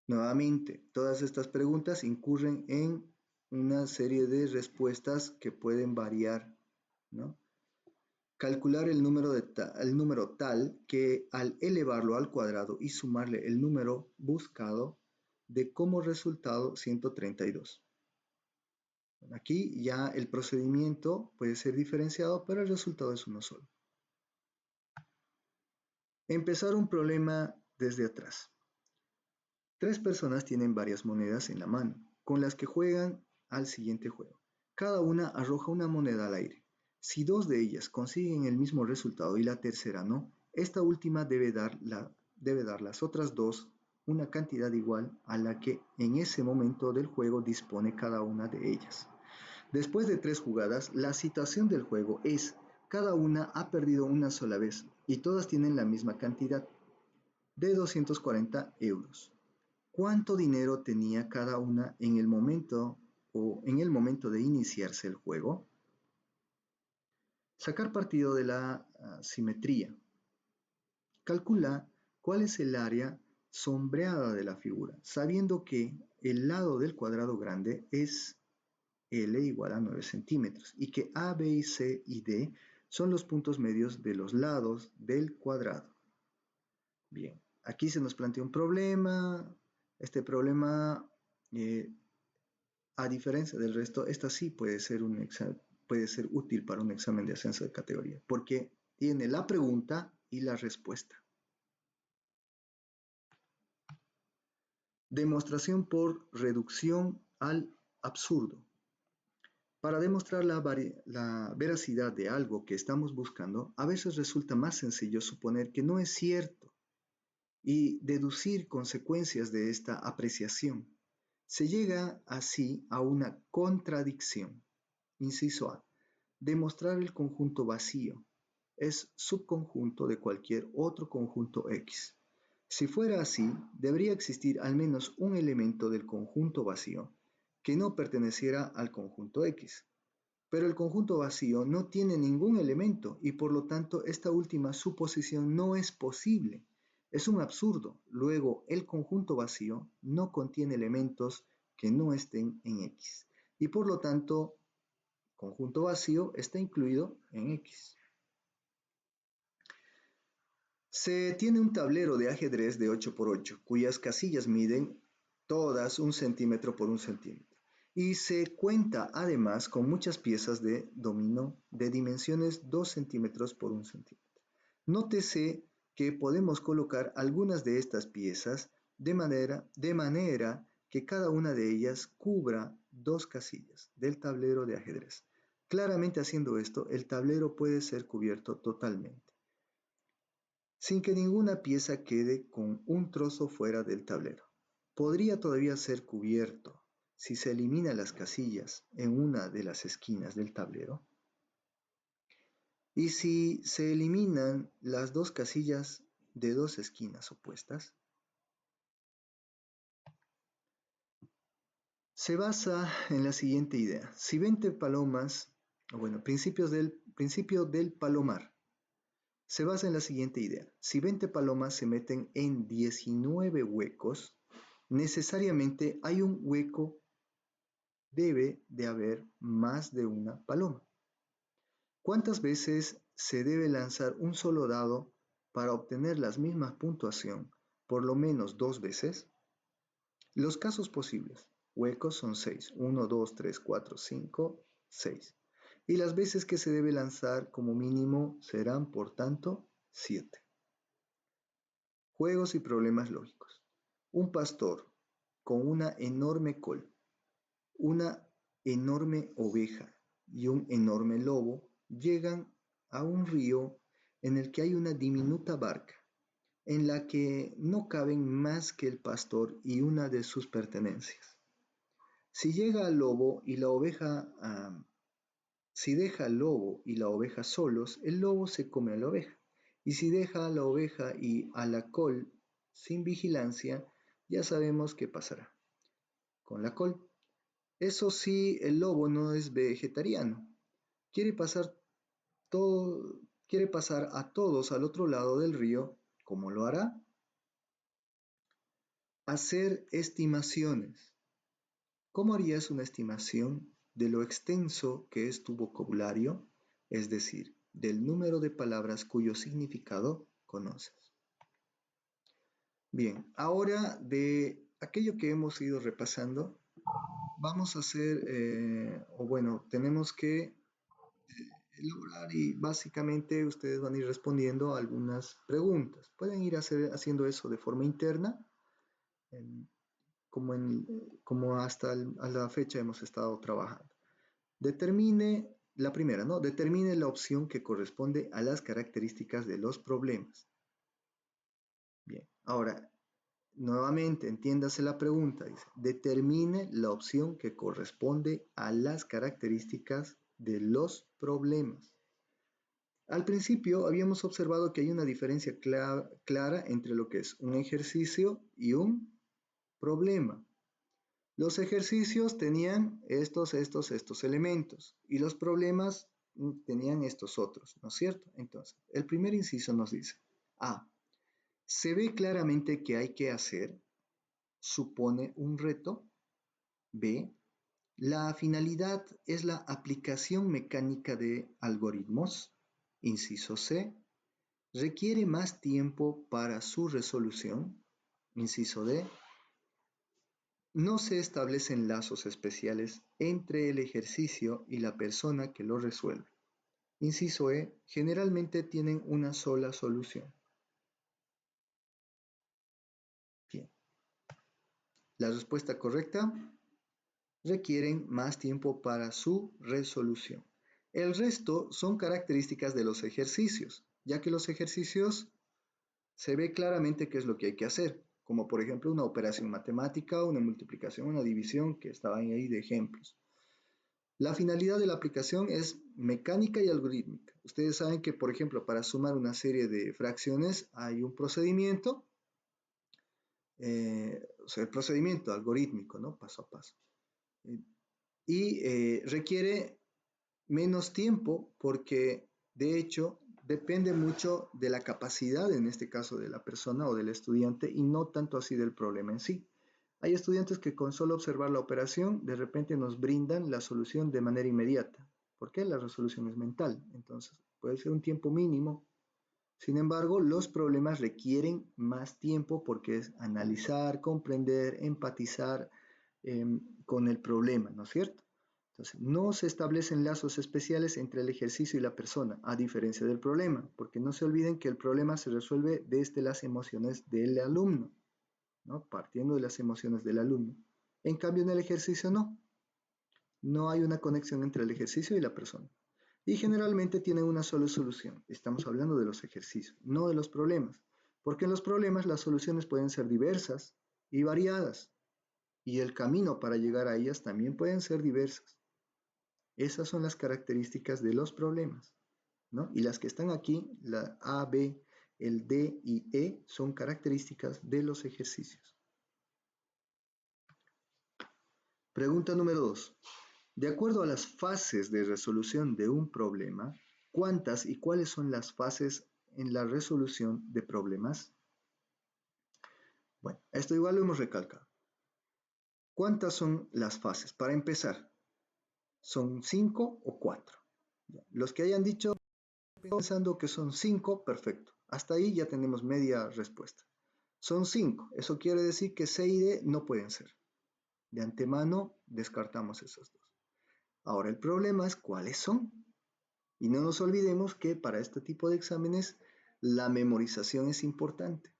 Nuevamente, todas estas preguntas incurren en una serie de respuestas que pueden variar, ¿no? Calcular el número tal que al elevarlo al cuadrado y sumarle el número buscado dé como resultado 132. Aquí ya el procedimiento puede ser diferenciado, pero el resultado es uno solo. Empezar un problema desde atrás. Tres personas tienen varias monedas en la mano, con las que juegan al siguiente juego. Cada una arroja una moneda al aire. Si dos de ellas consiguen el mismo resultado y la tercera no, esta última debe dar las otras dos una cantidad igual a la que en ese momento del juego dispone cada una de ellas. Después de 3 jugadas, la situación del juego es: cada una ha perdido una sola vez y todas tienen la misma cantidad de 240 euros. ¿Cuánto dinero tenía cada una en el momento de iniciarse el juego? Sacar partido de la simetría. Calcula cuál es el área sombreada de la figura, sabiendo que el lado del cuadrado grande es L igual a 9 centímetros y que A, B, C y D son los puntos medios de los lados del cuadrado. Bien, aquí se nos plantea un problema. Este problema, a diferencia del resto, esta sí puede ser útil para un examen de ascenso de categoría, porque tiene la pregunta y la respuesta. Demostración por reducción al absurdo. Para demostrar la veracidad de algo que estamos buscando, a veces resulta más sencillo suponer que no es cierto y deducir consecuencias de esta apreciación. Se llega así a una contradicción. Inciso A. Demostrar el conjunto vacío es subconjunto de cualquier otro conjunto X. Si fuera así, debería existir al menos un elemento del conjunto vacío que no perteneciera al conjunto X. Pero el conjunto vacío no tiene ningún elemento y por lo tanto esta última suposición no es posible. Es un absurdo. Luego, el conjunto vacío no contiene elementos que no estén en X. Y por lo tanto, conjunto vacío está incluido en X. Se tiene un tablero de ajedrez de 8 por 8, cuyas casillas miden todas 1 centímetro por 1 centímetro. Y se cuenta además con muchas piezas de dominó de dimensiones 2 centímetros por 1 centímetro. Nótese que podemos colocar algunas de estas piezas de manera que cada una de ellas cubra 2 casillas del tablero de ajedrez. Claramente haciendo esto, el tablero puede ser cubierto totalmente, sin que ninguna pieza quede con un trozo fuera del tablero. Podría todavía ser cubierto si se eliminan las casillas en una de las esquinas del tablero y si se eliminan las 2 casillas de 2 esquinas opuestas. Se basa en la siguiente idea. Si 20 palomas, principio del palomar, se basa en la siguiente idea. Si 20 palomas se meten en 19 huecos, necesariamente hay un hueco, debe de haber más de una paloma. ¿Cuántas veces se debe lanzar un solo dado para obtener la misma puntuación? Por lo menos 2 veces. Los casos posibles. Huecos son 6. 1, 2, 3, 4, 5, 6. Y las veces que se debe lanzar como mínimo serán, por tanto, 7. Juegos y problemas lógicos. Un pastor con una enorme col, una enorme oveja y un enorme lobo llegan a un río en el que hay una diminuta barca, en la que no caben más que el pastor y una de sus pertenencias. Si llega al lobo y la oveja, si deja al lobo y la oveja solos, el lobo se come a la oveja. Y si deja a la oveja y a la col sin vigilancia, ya sabemos qué pasará con la col. Eso sí, el lobo no es vegetariano. Quiere pasar quiere pasar a todos al otro lado del río. ¿Cómo lo hará? Hacer estimaciones. ¿Cómo harías una estimación de lo extenso que es tu vocabulario? Es decir, del número de palabras cuyo significado conoces. Bien, ahora de aquello que hemos ido repasando, vamos a hacer, tenemos que elaborar y básicamente ustedes van a ir respondiendo a algunas preguntas. Pueden ir haciendo eso de forma interna, como hasta a la fecha hemos estado trabajando. Determine la primera, ¿no? Determine la opción que corresponde a las características de los problemas. Bien, ahora, nuevamente, entiéndase la pregunta. Dice, determine la opción que corresponde a las características de los problemas. Al principio habíamos observado que hay una diferencia clara entre lo que es un ejercicio y un problema. Los ejercicios tenían estos elementos y los problemas tenían estos otros, ¿no es cierto? Entonces, el primer inciso nos dice, A, se ve claramente que hay que hacer, supone un reto. B, la finalidad es la aplicación mecánica de algoritmos. Inciso C, requiere más tiempo para su resolución. Inciso D, no se establecen lazos especiales entre el ejercicio y la persona que lo resuelve. Inciso E, generalmente tienen una sola solución. Bien. La respuesta correcta, requieren más tiempo para su resolución. El resto son características de los ejercicios, ya que los ejercicios se ve claramente qué es lo que hay que hacer, como por ejemplo una operación matemática, una multiplicación, una división, que estaban ahí de ejemplos. La finalidad de la aplicación es mecánica y algorítmica. Ustedes saben que, por ejemplo, para sumar una serie de fracciones hay un procedimiento, el procedimiento algorítmico, ¿no? Paso a paso. Y requiere menos tiempo porque, de hecho, depende mucho de la capacidad, en este caso de la persona o del estudiante, y no tanto así del problema en sí. Hay estudiantes que con solo observar la operación, de repente nos brindan la solución de manera inmediata. ¿Por qué? La resolución es mental. Entonces, puede ser un tiempo mínimo. Sin embargo, los problemas requieren más tiempo porque es analizar, comprender, empatizar con el problema, ¿no es cierto? Entonces, no se establecen lazos especiales entre el ejercicio y la persona, a diferencia del problema, porque no se olviden que el problema se resuelve desde las emociones del alumno, ¿no? Partiendo de las emociones del alumno. En cambio, en el ejercicio no hay una conexión entre el ejercicio y la persona. Y generalmente tienen una sola solución. Estamos hablando de los ejercicios, no de los problemas, porque en los problemas las soluciones pueden ser diversas y variadas, y el camino para llegar a ellas también pueden ser diversas. Esas son las características de los problemas, ¿no? Y las que están aquí, la A, B, el D y E, son características de los ejercicios. Pregunta número 2. De acuerdo a las fases de resolución de un problema, ¿cuántas y cuáles son las fases en la resolución de problemas? Bueno, esto igual lo hemos recalcado. ¿Cuántas son las fases? Para empezar, ¿son 5 o 4? Los que hayan dicho pensando que son 5, perfecto. Hasta ahí ya tenemos media respuesta. Son 5, eso quiere decir que C y D no pueden ser. De antemano descartamos esos dos. Ahora el problema es cuáles son. Y no nos olvidemos que para este tipo de exámenes la memorización es importante,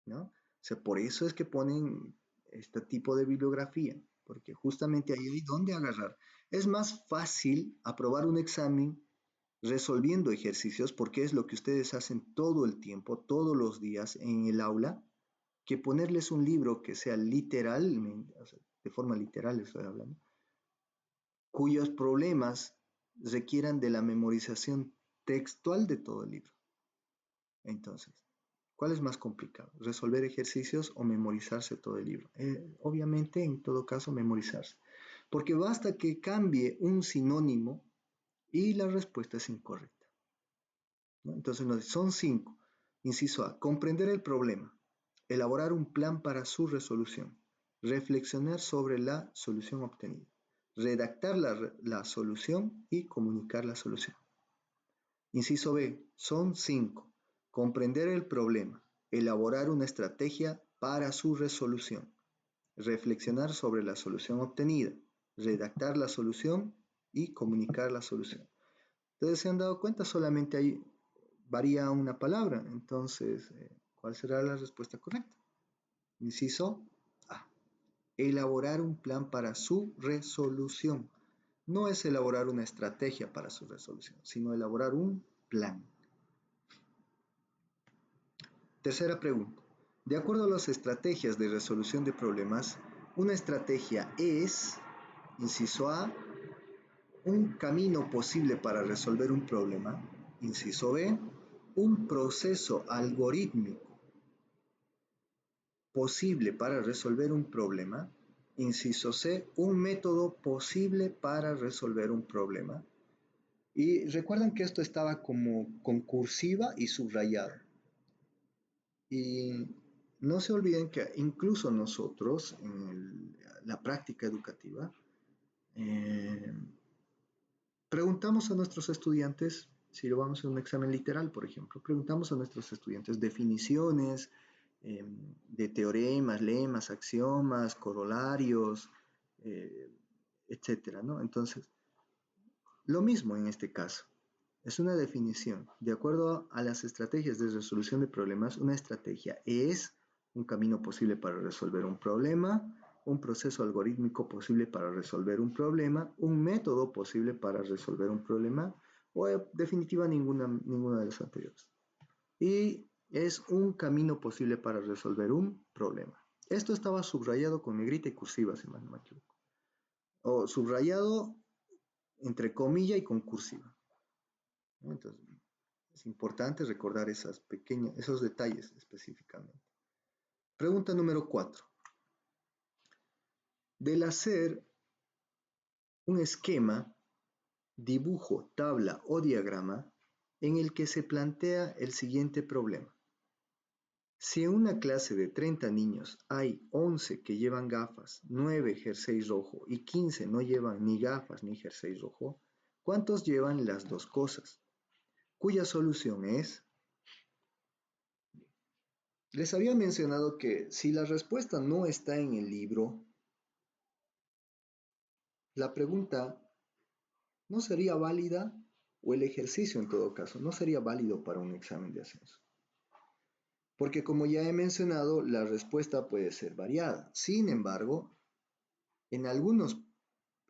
¿no? O sea, por eso es que ponen este tipo de bibliografía, porque justamente ahí hay donde agarrar. Es más fácil aprobar un examen resolviendo ejercicios, porque es lo que ustedes hacen todo el tiempo, todos los días en el aula, que ponerles un libro que sea literal, o sea, de forma literal estoy hablando, cuyos problemas requieran de la memorización textual de todo el libro. Entonces, ¿cuál es más complicado? ¿Resolver ejercicios o memorizarse todo el libro? Obviamente, en todo caso, memorizarse. Porque basta que cambie un sinónimo y la respuesta es incorrecta, ¿no? Entonces, son 5. Inciso A, comprender el problema, elaborar un plan para su resolución, reflexionar sobre la solución obtenida, redactar la solución y comunicar la solución. Inciso B, son 5. Comprender el problema, elaborar una estrategia para su resolución, reflexionar sobre la solución obtenida, redactar la solución y comunicar la solución. Ustedes se han dado cuenta, solamente ahí varía una palabra, entonces, ¿cuál será la respuesta correcta? Inciso A, elaborar un plan para su resolución. No es elaborar una estrategia para su resolución, sino elaborar un plan. Tercera pregunta. De acuerdo a las estrategias de resolución de problemas, una estrategia es, inciso A, un camino posible para resolver un problema. Inciso B, un proceso algorítmico posible para resolver un problema. Inciso C, un método posible para resolver un problema. Y recuerden que esto estaba como con cursiva y subrayado. Y no se olviden que incluso nosotros en la práctica educativa eh, preguntamos a nuestros estudiantes, si lo vamos a un examen literal, por ejemplo, preguntamos a nuestros estudiantes definiciones de teoremas, lemas, axiomas, corolarios, etcétera, ¿no? Entonces, lo mismo en este caso. Es una definición. De acuerdo a las estrategias de resolución de problemas, una estrategia es un camino posible para resolver un problema, un proceso algorítmico posible para resolver un problema, un método posible para resolver un problema, o en definitiva ninguna de las anteriores. Y es un camino posible para resolver un problema. Esto estaba subrayado con negrita y cursiva, si mal no me equivoco. O subrayado entre comilla y con cursiva, ¿no? Entonces, es importante recordar esos detalles específicamente. Pregunta número 4. Del hacer un esquema, dibujo, tabla o diagrama en el que se plantea el siguiente problema. Si en una clase de 30 niños hay 11 que llevan gafas, 9 jersey rojo y 15 no llevan ni gafas ni jersey rojo, ¿cuántos llevan las dos cosas? cuya solución es... Les había mencionado que si la respuesta no está en el libro, la pregunta no sería válida, o el ejercicio en todo caso, no sería válido para un examen de ascenso. Porque como ya he mencionado, la respuesta puede ser variada. Sin embargo, en algunos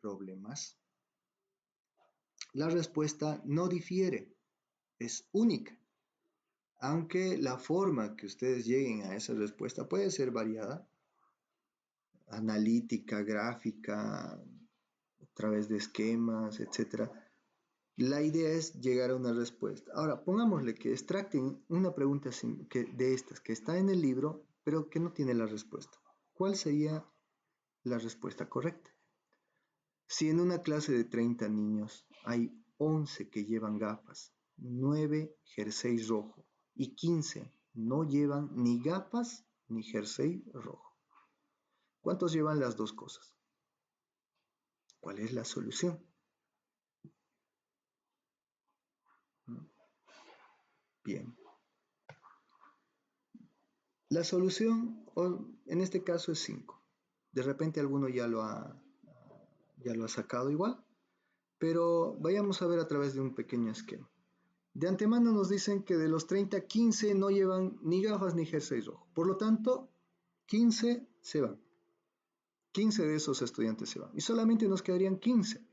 problemas, la respuesta no difiere, es única. Aunque la forma que ustedes lleguen a esa respuesta puede ser variada, analítica, gráfica, a través de esquemas, etcétera. La idea es llegar a una respuesta. Ahora, pongámosle que extracten una pregunta de estas que está en el libro, pero que no tiene la respuesta. ¿Cuál sería la respuesta correcta? Si en una clase de 30 niños hay 11 que llevan gafas, 9 jersey rojo y 15 no llevan ni gafas ni jersey rojo, ¿cuántos llevan las dos cosas? ¿Cuál es la solución? Bien. La solución en este caso es 5. De repente alguno ya lo ha sacado igual, pero vayamos a ver a través de un pequeño esquema. De antemano nos dicen que de los 30, 15 no llevan ni gafas ni jersey rojo. Por lo tanto, 15 se van. 15 de esos estudiantes se van. Y solamente nos quedarían 15.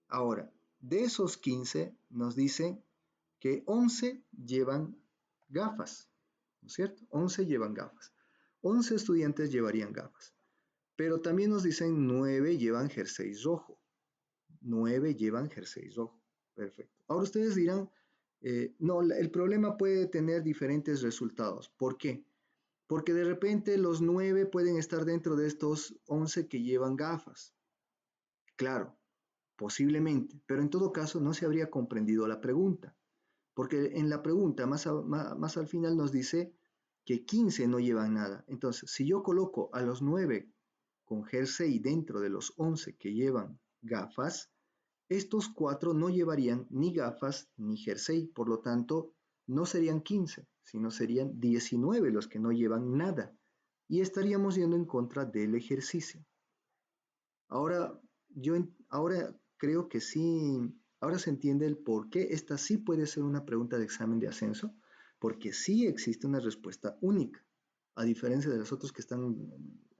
Ahora, de esos 15 nos dicen que 11 llevan gafas, ¿no es cierto? 11 llevan gafas. 11 estudiantes llevarían gafas. Pero también nos dicen 9 llevan jersey rojo. 9 llevan jersey rojo. Perfecto. Ahora ustedes dirán, no, el problema puede tener diferentes resultados. ¿Por qué? Porque de repente los 9 pueden estar dentro de estos 11 que llevan gafas. Claro, posiblemente, pero en todo caso no se habría comprendido la pregunta. Porque en la pregunta más al final nos dice que 15 no llevan nada. Entonces, si yo coloco a los 9 con jersey dentro de los 11 que llevan gafas, estos 4 no llevarían ni gafas ni jersey, por lo tanto, no serían 15, sino serían 19 los que no llevan nada. Y estaríamos yendo en contra del ejercicio. Ahora, ahora creo que sí, ahora se entiende el por qué esta sí puede ser una pregunta de examen de ascenso, porque sí existe una respuesta única, a diferencia de los otros que están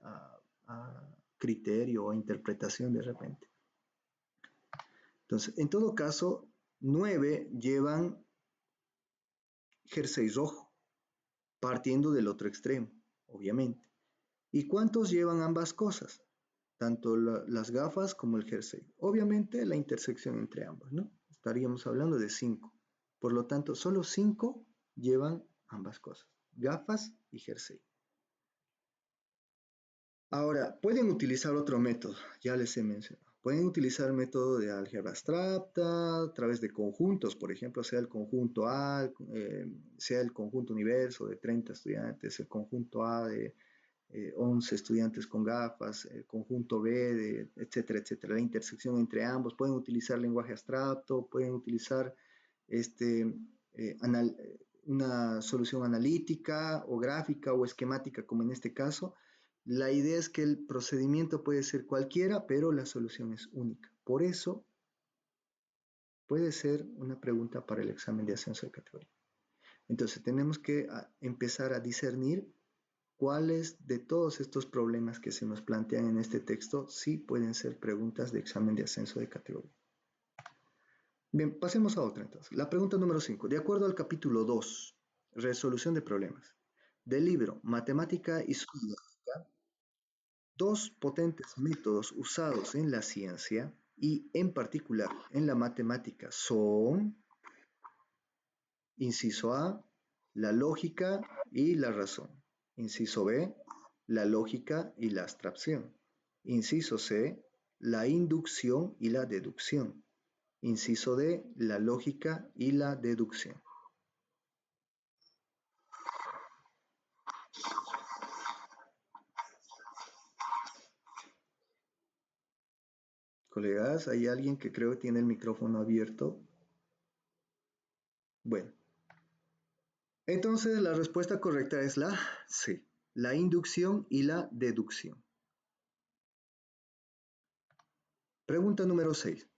a criterio o interpretación de repente. Entonces, en todo caso, 9 llevan jersey rojo, partiendo del otro extremo, obviamente. ¿Y cuántos llevan ambas cosas? Tanto las gafas como el jersey. Obviamente la intersección entre ambos, ¿no? Estaríamos hablando de 5. Por lo tanto, solo 5 llevan ambas cosas, gafas y jersey. Ahora, pueden utilizar otro método, ya les he mencionado. Pueden utilizar el método de álgebra abstracta a través de conjuntos, por ejemplo, sea el conjunto A, sea el conjunto universo de 30 estudiantes, el conjunto A de 11 estudiantes con gafas, el conjunto B, etcétera, etcétera. La intersección entre ambos. Pueden utilizar lenguaje abstracto, pueden utilizar una solución analítica o gráfica o esquemática, como en este caso. La idea es que el procedimiento puede ser cualquiera, pero la solución es única. Por eso, puede ser una pregunta para el examen de ascenso de categoría. Entonces, tenemos que empezar a discernir cuáles de todos estos problemas que se nos plantean en este texto sí pueden ser preguntas de examen de ascenso de categoría. Bien, pasemos a otra entonces. La pregunta número 5. De acuerdo al capítulo 2, resolución de problemas, del libro Matemática y Lógica, dos potentes métodos usados en la ciencia y en particular en la matemática son, inciso A, la lógica y la razón. Inciso B, la lógica y la abstracción. Inciso C, la inducción y la deducción. Inciso D, la lógica y la deducción. Colegas, hay alguien que creo que tiene el micrófono abierto. Bueno, entonces la respuesta correcta es la C, la inducción y la deducción. Pregunta número 6.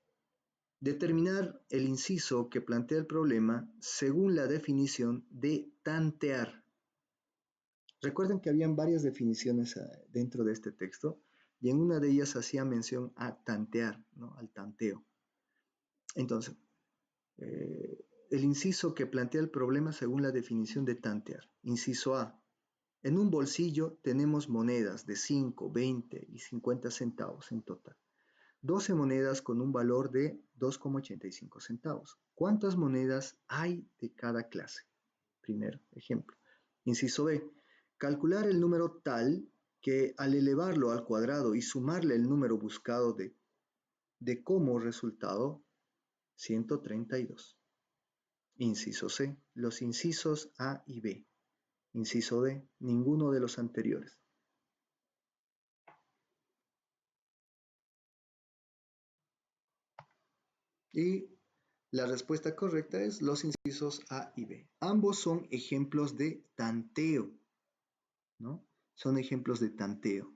Determinar el inciso que plantea el problema según la definición de tantear. Recuerden que habían varias definiciones dentro de este texto y en una de ellas hacía mención a tantear, ¿no? Al tanteo. Entonces, el inciso que plantea el problema según la definición de tantear. Inciso A. En un bolsillo tenemos monedas de 5, 20 y 50 centavos en total. 12 monedas con un valor de 2,85 centavos. ¿Cuántas monedas hay de cada clase? Primero ejemplo. Inciso B. Calcular el número tal que al elevarlo al cuadrado y sumarle el número buscado de como resultado 132. Inciso C. Los incisos A y B. Inciso D. Ninguno de los anteriores. Y la respuesta correcta es los incisos A y B. Ambos son ejemplos de tanteo, ¿no? Son ejemplos de tanteo.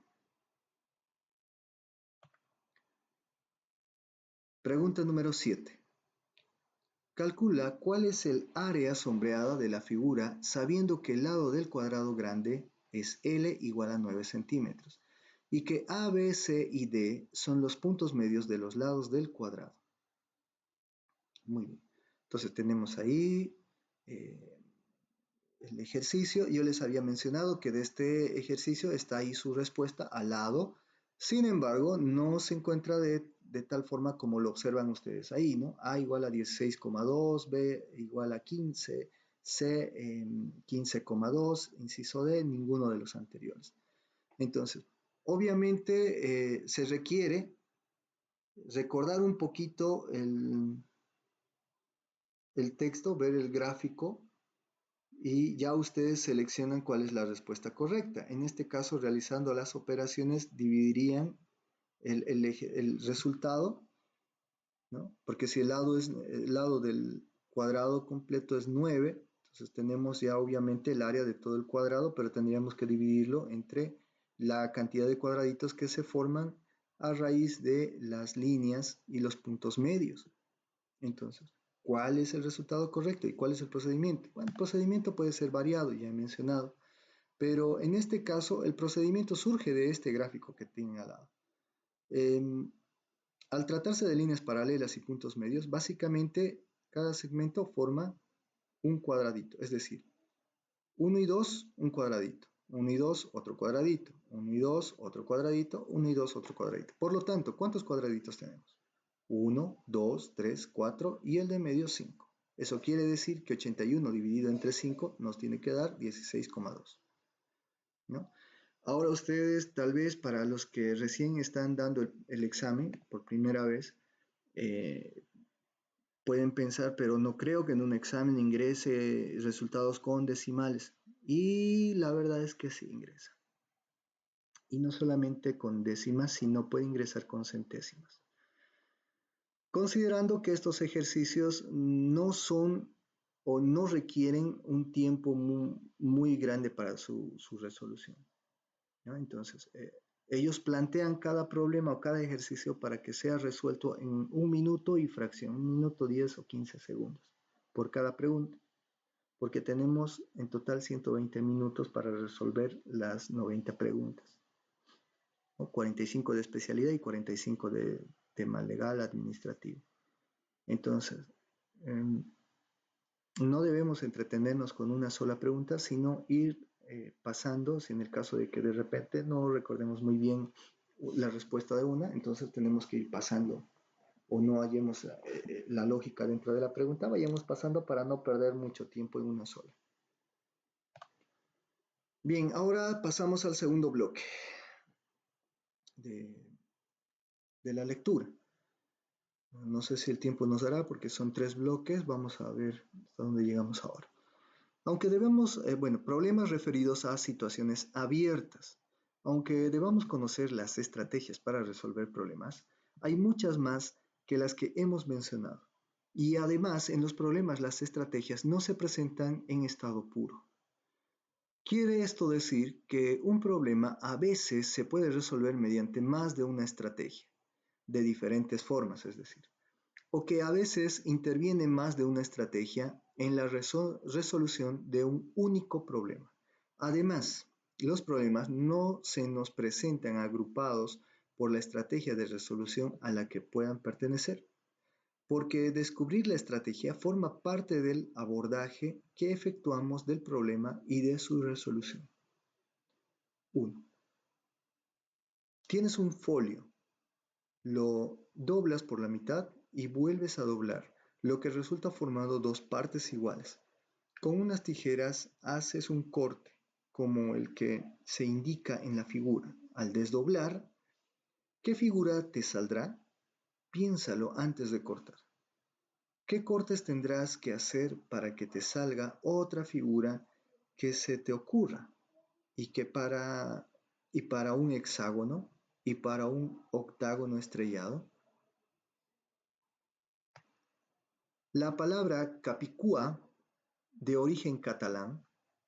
Pregunta número 7. Calcula cuál es el área sombreada de la figura sabiendo que el lado del cuadrado grande es L igual a 9 centímetros y que A, B, C y D son los puntos medios de los lados del cuadrado. Muy bien. Entonces tenemos ahí el ejercicio. Yo les había mencionado que de este ejercicio está ahí su respuesta al lado. Sin embargo, no se encuentra de tal forma como lo observan ustedes ahí, ¿no? A igual a 16,2, B igual a 15, C 15,2, inciso D, ninguno de los anteriores. Entonces, obviamente se requiere recordar un poquito el texto, ver el gráfico y ya ustedes seleccionan cuál es la respuesta correcta. En este caso, realizando las operaciones, dividirían el resultado, ¿no? Porque si el lado del cuadrado completo es 9, entonces tenemos ya obviamente el área de todo el cuadrado, pero tendríamos que dividirlo entre la cantidad de cuadraditos que se forman a raíz de las líneas y los puntos medios. Entonces, ¿cuál es el resultado correcto y cuál es el procedimiento? Bueno, el procedimiento puede ser variado, ya he mencionado, pero en este caso el procedimiento surge de este gráfico que tienen al lado. Al tratarse de líneas paralelas y puntos medios, básicamente cada segmento forma un cuadradito, es decir, 1 y 2, un cuadradito, 1 y 2, otro cuadradito, 1 y 2, otro cuadradito, 1 y 2, otro cuadradito. Por lo tanto, ¿cuántos cuadraditos tenemos? 1, 2, 3, 4 y el de medio 5. Eso quiere decir que 81 dividido entre 5 nos tiene que dar 16,2, ¿no? Ahora ustedes, tal vez para los que recién están dando el examen por primera vez, pueden pensar, pero no creo que en un examen ingrese resultados con decimales. Y la verdad es que sí ingresa. Y no solamente con décimas, sino puede ingresar con centésimas. Considerando que estos ejercicios no son o no requieren un tiempo muy grande para su resolución, ¿no? Entonces, ellos plantean cada problema o cada ejercicio para que sea resuelto en 1 minuto y fracción, 1 minuto 10 o 15 segundos por cada pregunta, porque tenemos en total 120 minutos para resolver las 90 preguntas, ¿no? 45 de especialidad y 45 de tema legal administrativo. Entonces, no debemos entretenernos con una sola pregunta, sino ir pasando, si en el caso de que de repente no recordemos muy bien la respuesta de una, entonces tenemos que ir pasando o no hallemos la lógica dentro de la pregunta, vayamos pasando para no perder mucho tiempo en una sola. Bien, ahora pasamos al segundo bloque de la lectura. No sé si el tiempo nos dará porque son 3 bloques, vamos a ver hasta dónde llegamos ahora. Aunque debemos, problemas referidos a situaciones abiertas. Aunque debamos conocer las estrategias para resolver problemas, hay muchas más que las que hemos mencionado. Y además, en los problemas las estrategias no se presentan en estado puro. Quiere esto decir que un problema a veces se puede resolver mediante más de una estrategia, de diferentes formas, es decir, o que a veces interviene más de una estrategia en la resolución de un único problema. Además, los problemas no se nos presentan agrupados por la estrategia de resolución a la que puedan pertenecer, porque descubrir la estrategia forma parte del abordaje que efectuamos del problema y de su resolución. 1. Tienes un folio, lo doblas por la mitad y vuelves a doblar, lo que resulta formando dos partes iguales. Con unas tijeras haces un corte, como el que se indica en la figura. Al desdoblar, ¿qué figura te saldrá? Piénsalo antes de cortar. ¿Qué cortes tendrás que hacer para que te salga otra figura que se te ocurra? Y para un hexágono y para un octágono estrellado. La palabra capicúa, de origen catalán,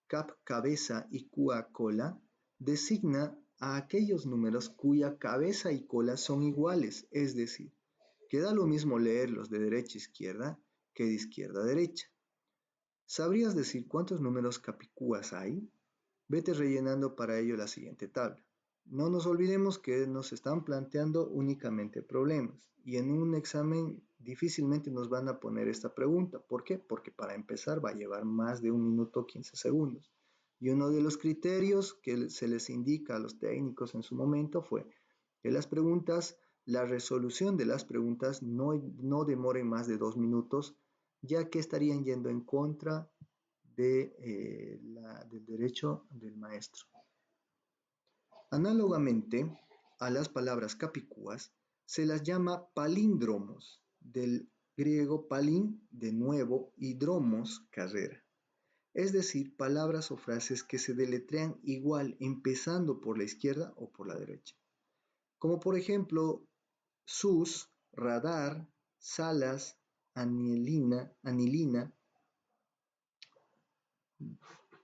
cap cabeza y cua cola, designa a aquellos números cuya cabeza y cola son iguales, es decir, que da lo mismo leerlos de derecha a izquierda que de izquierda a derecha. ¿Sabrías decir cuántos números capicúas hay? Vete rellenando para ello la siguiente tabla. No nos olvidemos que nos están planteando únicamente problemas y en un examen difícilmente nos van a poner esta pregunta. ¿Por qué? Porque para empezar va a llevar más de 1 minuto 15 segundos. Y uno de los criterios que se les indica a los técnicos en su momento fue que la resolución de las preguntas no demoren más de 2 minutos, ya que estarían yendo en contra del derecho del maestro. Análogamente a las palabras capicúas, se las llama palíndromos, del griego palín, de nuevo, y dromos, carrera. Es decir, palabras o frases que se deletrean igual empezando por la izquierda o por la derecha. Como por ejemplo, sus, radar, salas, anilina,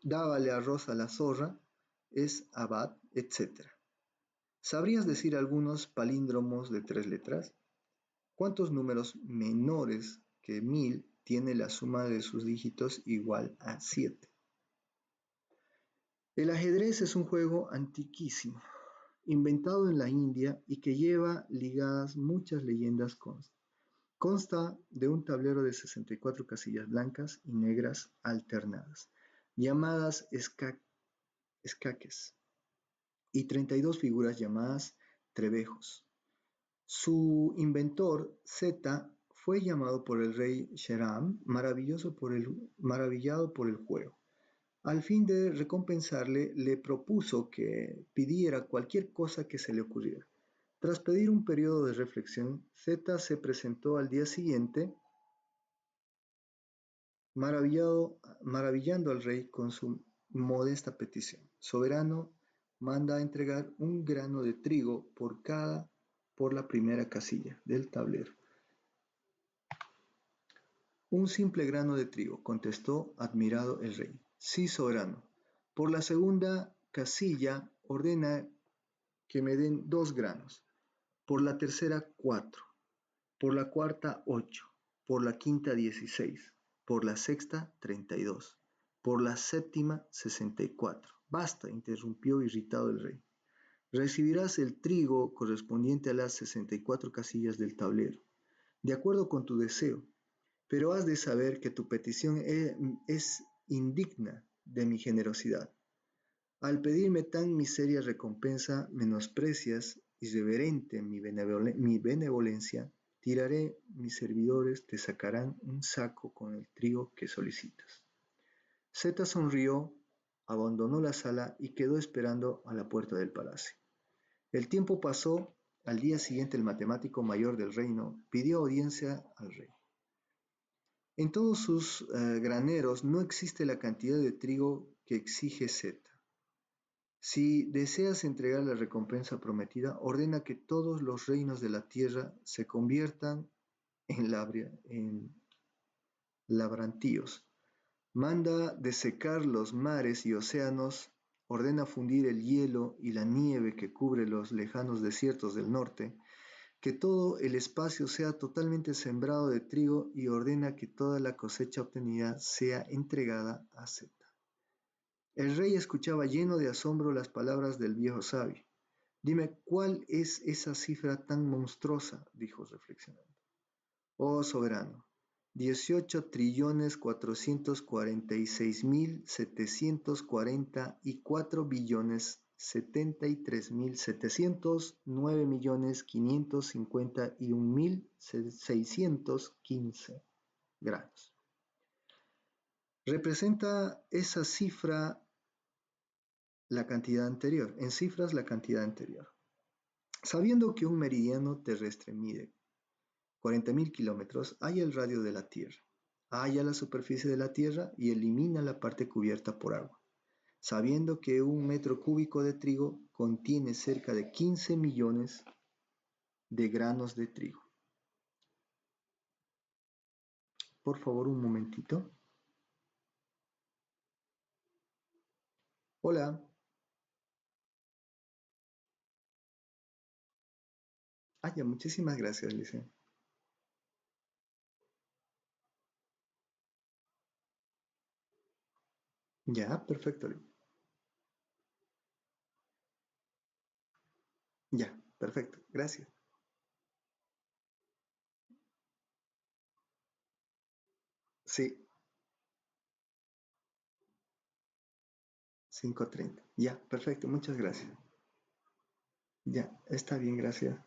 dábale arroz a la zorra, es abad, etc. ¿Sabrías decir algunos palíndromos de 3 letras? ¿Cuántos números menores que 1000 tiene la suma de sus dígitos igual a 7? El ajedrez es un juego antiquísimo, inventado en la India y que lleva ligadas muchas leyendas. Consta de un tablero de 64 casillas blancas y negras alternadas, llamadas escaques, y 32 figuras llamadas trebejos. Su inventor, Zeta, fue llamado por el rey Shahram maravillado por el juego. Al fin de recompensarle, le propuso que pidiera cualquier cosa que se le ocurriera. Tras pedir un periodo de reflexión, Zeta se presentó al día siguiente, maravillando al rey con su modesta petición. Soberano, manda a entregar un grano de trigo por la primera casilla del tablero. Un simple grano de trigo, contestó admirado el rey. Sí, soberano. Por la segunda casilla ordena que me den 2 granos. Por la tercera 4. Por la cuarta 8. Por la quinta 16. Por la sexta 32. Por la séptima 64. Basta, interrumpió irritado el rey. Recibirás el trigo correspondiente a las 64 casillas del tablero, de acuerdo con tu deseo, pero has de saber que tu petición es indigna de mi generosidad. Al pedirme tan miseria recompensa, menosprecias irreverente mi benevolencia, tiraré, mis servidores te sacarán un saco con el trigo que solicitas. Zeta sonrió, abandonó la sala y quedó esperando a la puerta del palacio. El tiempo pasó. Al día siguiente el matemático mayor del reino pidió audiencia al rey. En todos sus graneros no existe la cantidad de trigo que exige Zeta. Si deseas entregar la recompensa prometida, ordena que todos los reinos de la tierra se conviertan en labrantíos. Manda desecar los mares y océanos, ordena fundir el hielo y la nieve que cubre los lejanos desiertos del norte, que todo el espacio sea totalmente sembrado de trigo y ordena que toda la cosecha obtenida sea entregada a Seta. El rey escuchaba lleno de asombro las palabras del viejo sabio. Dime, ¿cuál es esa cifra tan monstruosa? Dijo reflexionando. Oh soberano, 18.446.744.709.551.615 granos. Representa esa cifra la cantidad anterior, en cifras la cantidad anterior. Sabiendo que un meridiano terrestre mide 40.000 kilómetros, halla el radio de la Tierra, halla la superficie de la Tierra y elimina la parte cubierta por agua. Sabiendo que un metro cúbico de trigo contiene cerca de 15 millones de granos de trigo. Por favor, un momentito. Hola. Ya, muchísimas gracias, Lice. Ya, perfecto. Ya, perfecto. Gracias. Sí, 5:30. Ya, perfecto. Muchas gracias. Ya, está bien, gracias.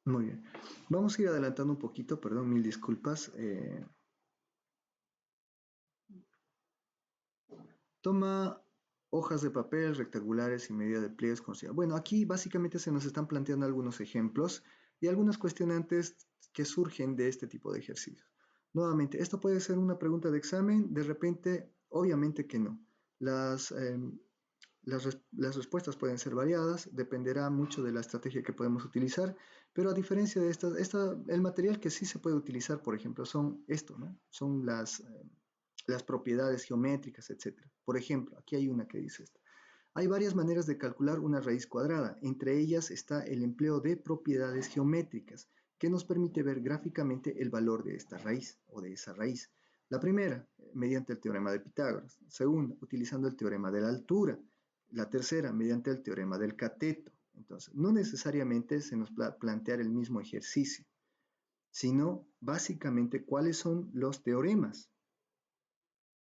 Muy bien. Vamos a ir adelantando un poquito, perdón, mil disculpas. Toma hojas de papel rectangulares y medida de pliegues considerables. Bueno, aquí básicamente se nos están planteando algunos ejemplos y algunas cuestionantes que surgen de este tipo de ejercicios. Nuevamente, esto puede ser una pregunta de examen, de repente, obviamente que no. Las respuestas pueden ser variadas, dependerá mucho de la estrategia que podemos utilizar, pero a diferencia de el material que sí se puede utilizar, por ejemplo, son esto, ¿no? Son las propiedades geométricas, etc. Por ejemplo, aquí hay una que dice esto. Hay varias maneras de calcular una raíz cuadrada. Entre ellas está el empleo de propiedades geométricas, que nos permite ver gráficamente el valor de esta raíz o de esa raíz. La primera, mediante el teorema de Pitágoras. Segunda, utilizando el teorema de la altura. La tercera, mediante el teorema del cateto. Entonces, no necesariamente se nos plantea el mismo ejercicio, sino básicamente cuáles son los teoremas.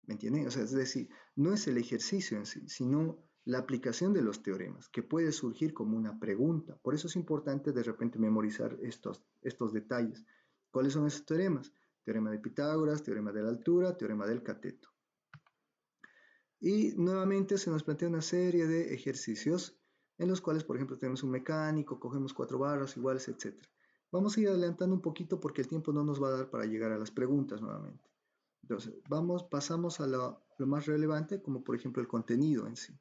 ¿Me entienden? O sea, es decir, no es el ejercicio en sí, sino la aplicación de los teoremas, que puede surgir como una pregunta. Por eso es importante de repente memorizar estos detalles. ¿Cuáles son esos teoremas? Teorema de Pitágoras, teorema de la altura, teorema del cateto. Y nuevamente se nos plantea una serie de ejercicios en los cuales, por ejemplo, tenemos un mecánico, cogemos 4 barras iguales, etc. Vamos a ir adelantando un poquito porque el tiempo no nos va a dar para llegar a las preguntas nuevamente. Entonces, pasamos a lo más relevante, como por ejemplo el contenido en sí.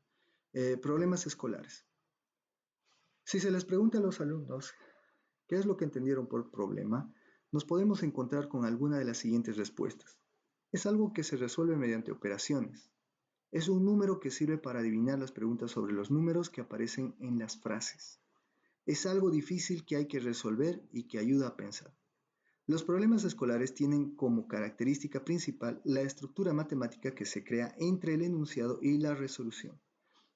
Problemas escolares. Si se les pregunta a los alumnos qué es lo que entendieron por problema, nos podemos encontrar con alguna de las siguientes respuestas. Es algo que se resuelve mediante operaciones. Es un número que sirve para adivinar las preguntas sobre los números que aparecen en las frases. Es algo difícil que hay que resolver y que ayuda a pensar. Los problemas escolares tienen como característica principal la estructura matemática que se crea entre el enunciado y la resolución.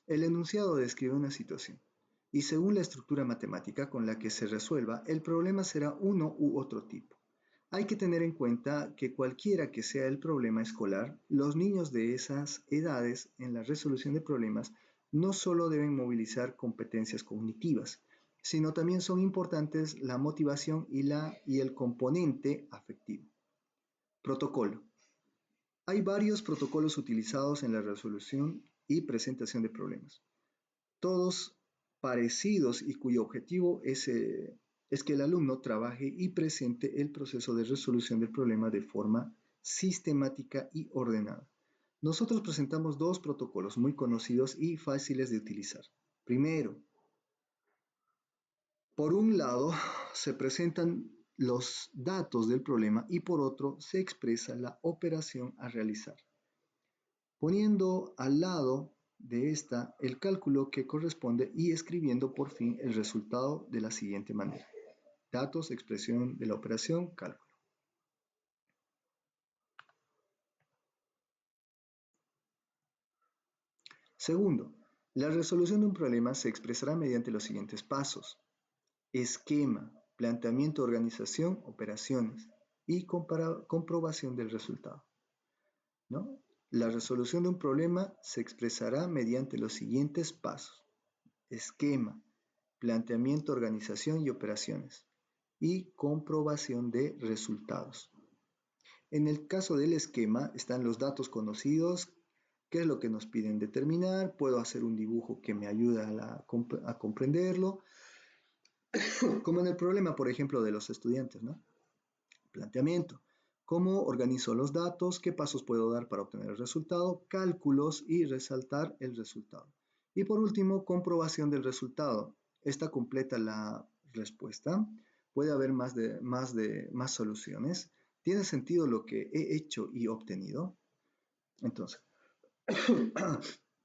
El enunciado describe una situación, y según la estructura matemática con la que se resuelva, el problema será uno u otro tipo. Hay que tener en cuenta que cualquiera que sea el problema escolar, los niños de esas edades en la resolución de problemas no solo deben movilizar competencias cognitivas, sino también son importantes la motivación y el componente afectivo. Protocolo. Hay varios protocolos utilizados en la resolución y presentación de problemas, todos parecidos y cuyo objetivo es que el alumno trabaje y presente el proceso de resolución del problema de forma sistemática y ordenada. Nosotros presentamos dos protocolos muy conocidos y fáciles de utilizar. Primero, por un lado, se presentan los datos del problema y por otro, se expresa la operación a realizar, poniendo al lado de esta el cálculo que corresponde y escribiendo por fin el resultado de la siguiente manera. Datos, expresión de la operación, cálculo. Segundo, la resolución de un problema se expresará mediante los siguientes pasos: esquema, planteamiento, organización, operaciones y comprobación del resultado, ¿no? La resolución de un problema se expresará mediante los siguientes pasos: esquema, planteamiento, organización y operaciones y comprobación de resultados. En el caso del esquema están los datos conocidos, qué es lo que nos piden determinar, puedo hacer un dibujo que me ayude a comprenderlo, como en el problema, por ejemplo, de los estudiantes, ¿no? Planteamiento: cómo organizo los datos, qué pasos puedo dar para obtener el resultado, cálculos y resaltar el resultado. Y por último, comprobación del resultado. Esta completa la respuesta. Puede haber más soluciones. ¿Tiene sentido lo que he hecho y obtenido? Entonces,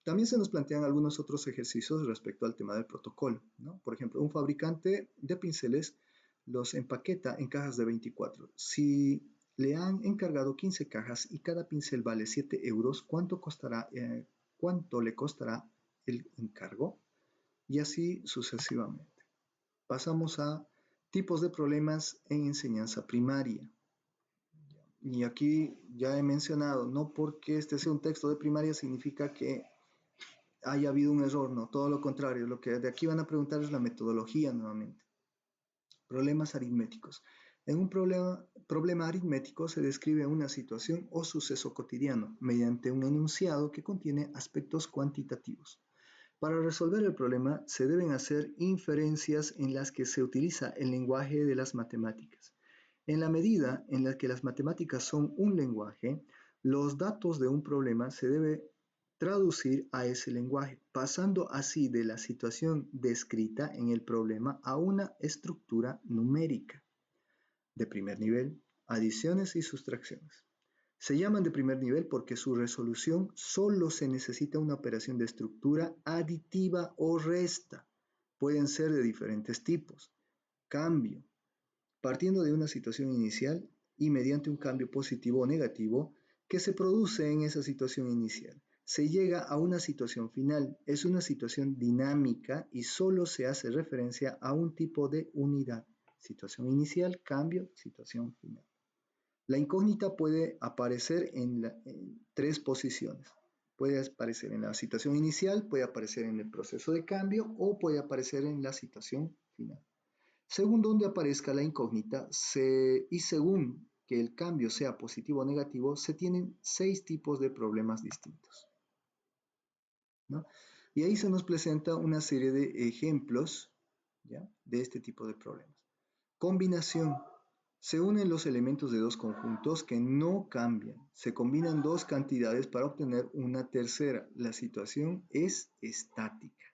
también se nos plantean algunos otros ejercicios respecto al tema del protocolo, ¿no? Por ejemplo, un fabricante de pinceles los empaqueta en cajas de 24. Si le han encargado 15 cajas y cada pincel vale 7 euros, ¿cuánto le costará el encargo? Y así sucesivamente. Pasamos a tipos de problemas en enseñanza primaria. Y aquí ya he mencionado, no porque este sea un texto de primaria significa que haya habido un error, no, todo lo contrario, lo que de aquí van a preguntar es la metodología nuevamente. Problemas aritméticos. En un problema aritmético se describe una situación o suceso cotidiano mediante un enunciado que contiene aspectos cuantitativos. Para resolver el problema se deben hacer inferencias en las que se utiliza el lenguaje de las matemáticas. En la medida en la que las matemáticas son un lenguaje, los datos de un problema se deben traducir a ese lenguaje, pasando así de la situación descrita en el problema a una estructura numérica de primer nivel, adiciones y sustracciones. Se llaman de primer nivel porque su resolución solo se necesita una operación de estructura aditiva o resta. Pueden ser de diferentes tipos. Cambio. Partiendo de una situación inicial y mediante un cambio positivo o negativo que se produce en esa situación inicial. Se llega a una situación final. Es una situación dinámica y solo se hace referencia a un tipo de unidad. Situación inicial, cambio, situación final. La incógnita puede aparecer en 3 posiciones. Puede aparecer en la situación inicial, puede aparecer en el proceso de cambio o puede aparecer en la situación final. Según donde aparezca la incógnita y según que el cambio sea positivo o negativo, se tienen 6 tipos de problemas distintos, ¿no? Y ahí se nos presenta una serie de ejemplos, ¿ya?, de este tipo de problemas. Combinación. Se unen los elementos de dos conjuntos que no cambian. Se combinan dos cantidades para obtener una tercera. La situación es estática.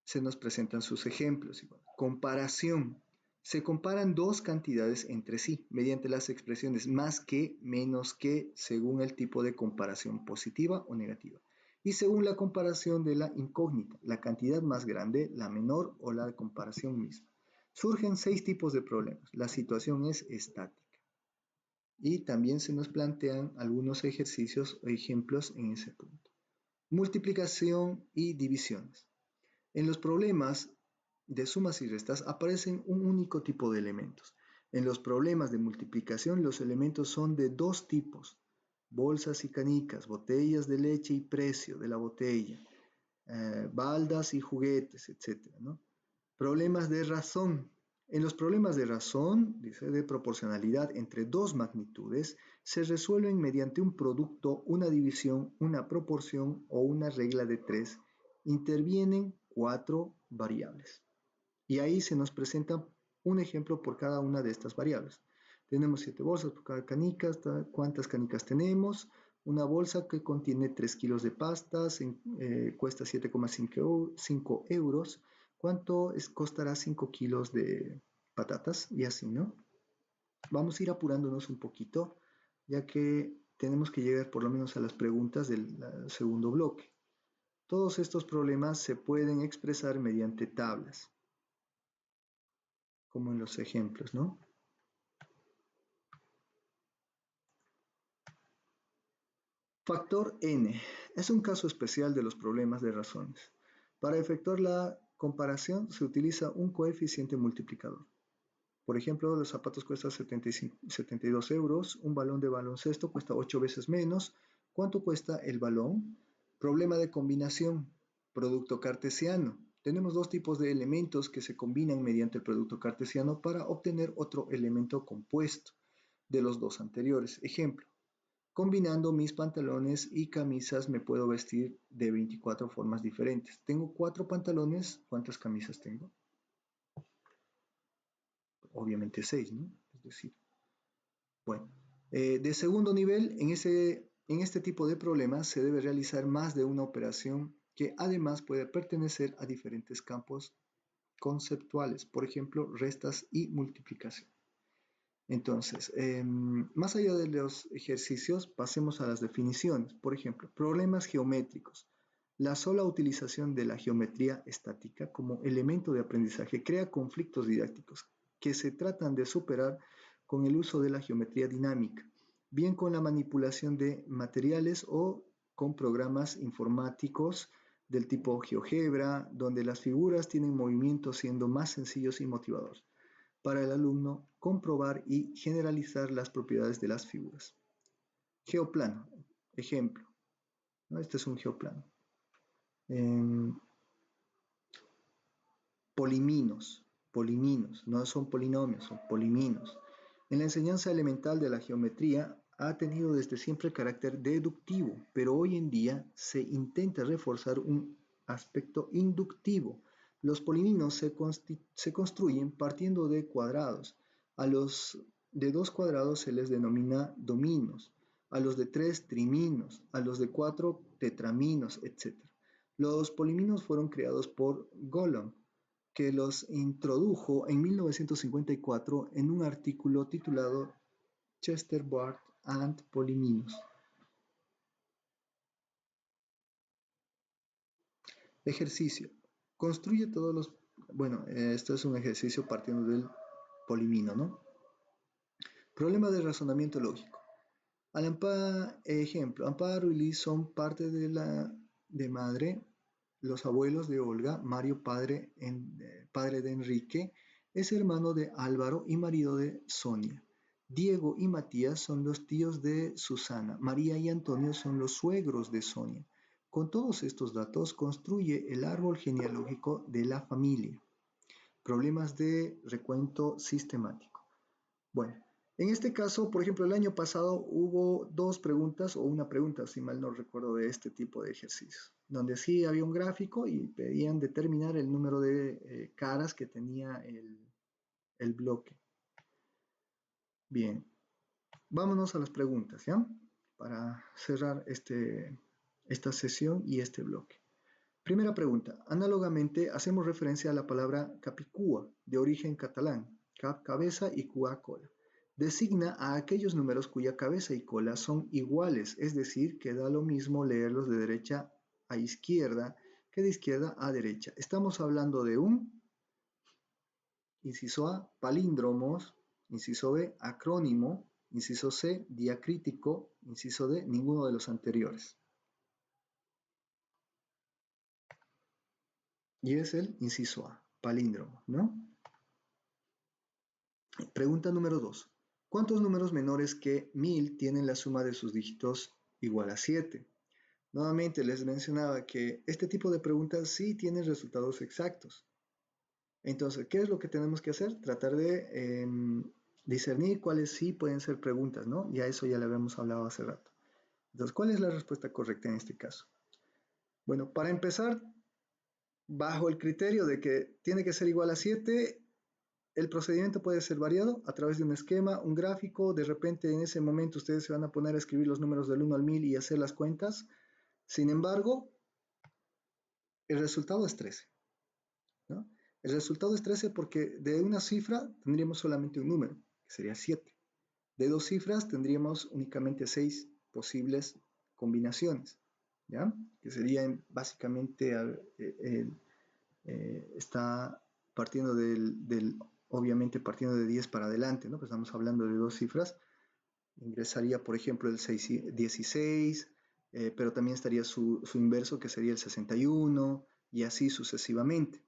Se nos presentan sus ejemplos. Comparación. Se comparan dos cantidades entre sí mediante las expresiones más que, menos que, según el tipo de comparación positiva o negativa. Y según la comparación de la incógnita, la cantidad más grande, la menor o la comparación misma. Surgen 6 tipos de problemas. La situación es estática. Y también se nos plantean algunos ejercicios o ejemplos en ese punto. Multiplicación y divisiones. En los problemas de sumas y restas aparecen un único tipo de elementos. En los problemas de multiplicación los elementos son de 2 tipos: bolsas y canicas, botellas de leche y precio de la botella, baldas y juguetes, etc., ¿no? Problemas de razón. En los problemas de razón, dice, de proporcionalidad entre dos magnitudes, se resuelven mediante un producto, una división, una proporción o una regla de 3. Intervienen 4 variables. Y ahí se nos presenta un ejemplo por cada una de estas variables. Tenemos 7 bolsas por cada canica. ¿Cuántas canicas tenemos? Una bolsa que contiene 3 kilos de pastas cuesta 7,5 euros. ¿Cuánto costará 5 kilos de patatas? Y así, ¿no? Vamos a ir apurándonos un poquito, ya que tenemos que llegar por lo menos a las preguntas del segundo bloque. Todos estos problemas se pueden expresar mediante tablas, como en los ejemplos, ¿no? Factor n es un caso especial de los problemas de razones. Para efectuar la comparación se utiliza un coeficiente multiplicador. Por ejemplo, los zapatos cuestan 72 euros, un balón de baloncesto cuesta 8 veces menos. ¿Cuánto cuesta el balón? Problema de combinación, producto cartesiano. Tenemos dos tipos de elementos que se combinan mediante el producto cartesiano para obtener otro elemento compuesto de los dos anteriores. Ejemplo, combinando mis pantalones y camisas me puedo vestir de 24 formas diferentes. Tengo 4 pantalones, ¿cuántas camisas tengo? Obviamente 6, ¿no? Es decir, bueno, de segundo nivel, en este tipo de problemas se debe realizar más de una operación que además puede pertenecer a diferentes campos conceptuales, por ejemplo, restas y multiplicación. Entonces, más allá de los ejercicios, pasemos a las definiciones. Por ejemplo, problemas geométricos. La sola utilización de la geometría estática como elemento de aprendizaje crea conflictos didácticos que se tratan de superar con el uso de la geometría dinámica, bien con la manipulación de materiales o con programas informáticos del tipo GeoGebra, donde las figuras tienen movimiento siendo más sencillos y motivadores para el alumno comprobar y generalizar las propiedades de las figuras. Geoplano, ejemplo, ¿no? Este es un geoplano. Poliminos, no son polinomios, son poliminos. En la enseñanza elemental de la geometría ha tenido desde siempre carácter deductivo, pero hoy en día se intenta reforzar un aspecto inductivo. Los poliminos se construyen partiendo de cuadrados. A los de 2 cuadrados se les denomina dominos, a los de 3 triminos, a los de 4 tetraminos, etc. Los poliminos fueron creados por Golomb, que los introdujo en 1954 en un artículo titulado Chesterboard and Polyminos. Ejercicio. Construye todos los... Bueno, esto es un ejercicio partiendo del polimino, ¿no? Problema de razonamiento lógico. Ejemplo, Amparo y Liz son parte de madre. Los abuelos de Olga, Mario, padre de Enrique, es hermano de Álvaro y marido de Sonia. Diego y Matías son los tíos de Susana. María y Antonio son los suegros de Sonia. Con todos estos datos construye el árbol genealógico de la familia. Problemas de recuento sistemático. Bueno, en este caso, por ejemplo, el año pasado hubo 2 preguntas o una pregunta, si mal no recuerdo, de este tipo de ejercicios, donde sí había un gráfico y pedían determinar el número de caras que tenía el bloque. Bien, vámonos a las preguntas, ¿ya? Para cerrar esta sesión y este bloque. Primera pregunta. Análogamente, hacemos referencia a la palabra capicúa, de origen catalán, cap, cabeza y cua, cola. Designa a aquellos números cuya cabeza y cola son iguales, es decir, que da lo mismo leerlos de derecha a izquierda que de izquierda a derecha. Estamos hablando de un, inciso A, palíndromos, inciso B, acrónimo, inciso C, diacrítico, inciso D, ninguno de los anteriores. Y es el inciso A, palíndromo, ¿no? Pregunta número 2. ¿Cuántos números menores que 1000 tienen la suma de sus dígitos igual a 7? Nuevamente les mencionaba que este tipo de preguntas sí tienen resultados exactos. Entonces, ¿qué es lo que tenemos que hacer? Tratar de discernir cuáles sí pueden ser preguntas, ¿no? Ya eso ya lo habíamos hablado hace rato. Entonces, ¿cuál es la respuesta correcta en este caso? Bueno, para empezar, bajo el criterio de que tiene que ser igual a 7, El procedimiento puede ser variado a través de un esquema, un gráfico. De repente en ese momento ustedes se van a poner a escribir los números del 1 al 1000 y hacer las cuentas. Sin embargo, el resultado es 13, ¿no? El resultado es 13 porque de una cifra tendríamos solamente un número, que sería 7. De dos cifras tendríamos únicamente 6 posibles combinaciones, ¿ya? Que serían básicamente, está partiendo obviamente partiendo de 10 para adelante, ¿no? Pues estamos hablando de dos cifras. Ingresaría, por ejemplo, el 16, pero también estaría su inverso, que sería el 61, y así sucesivamente.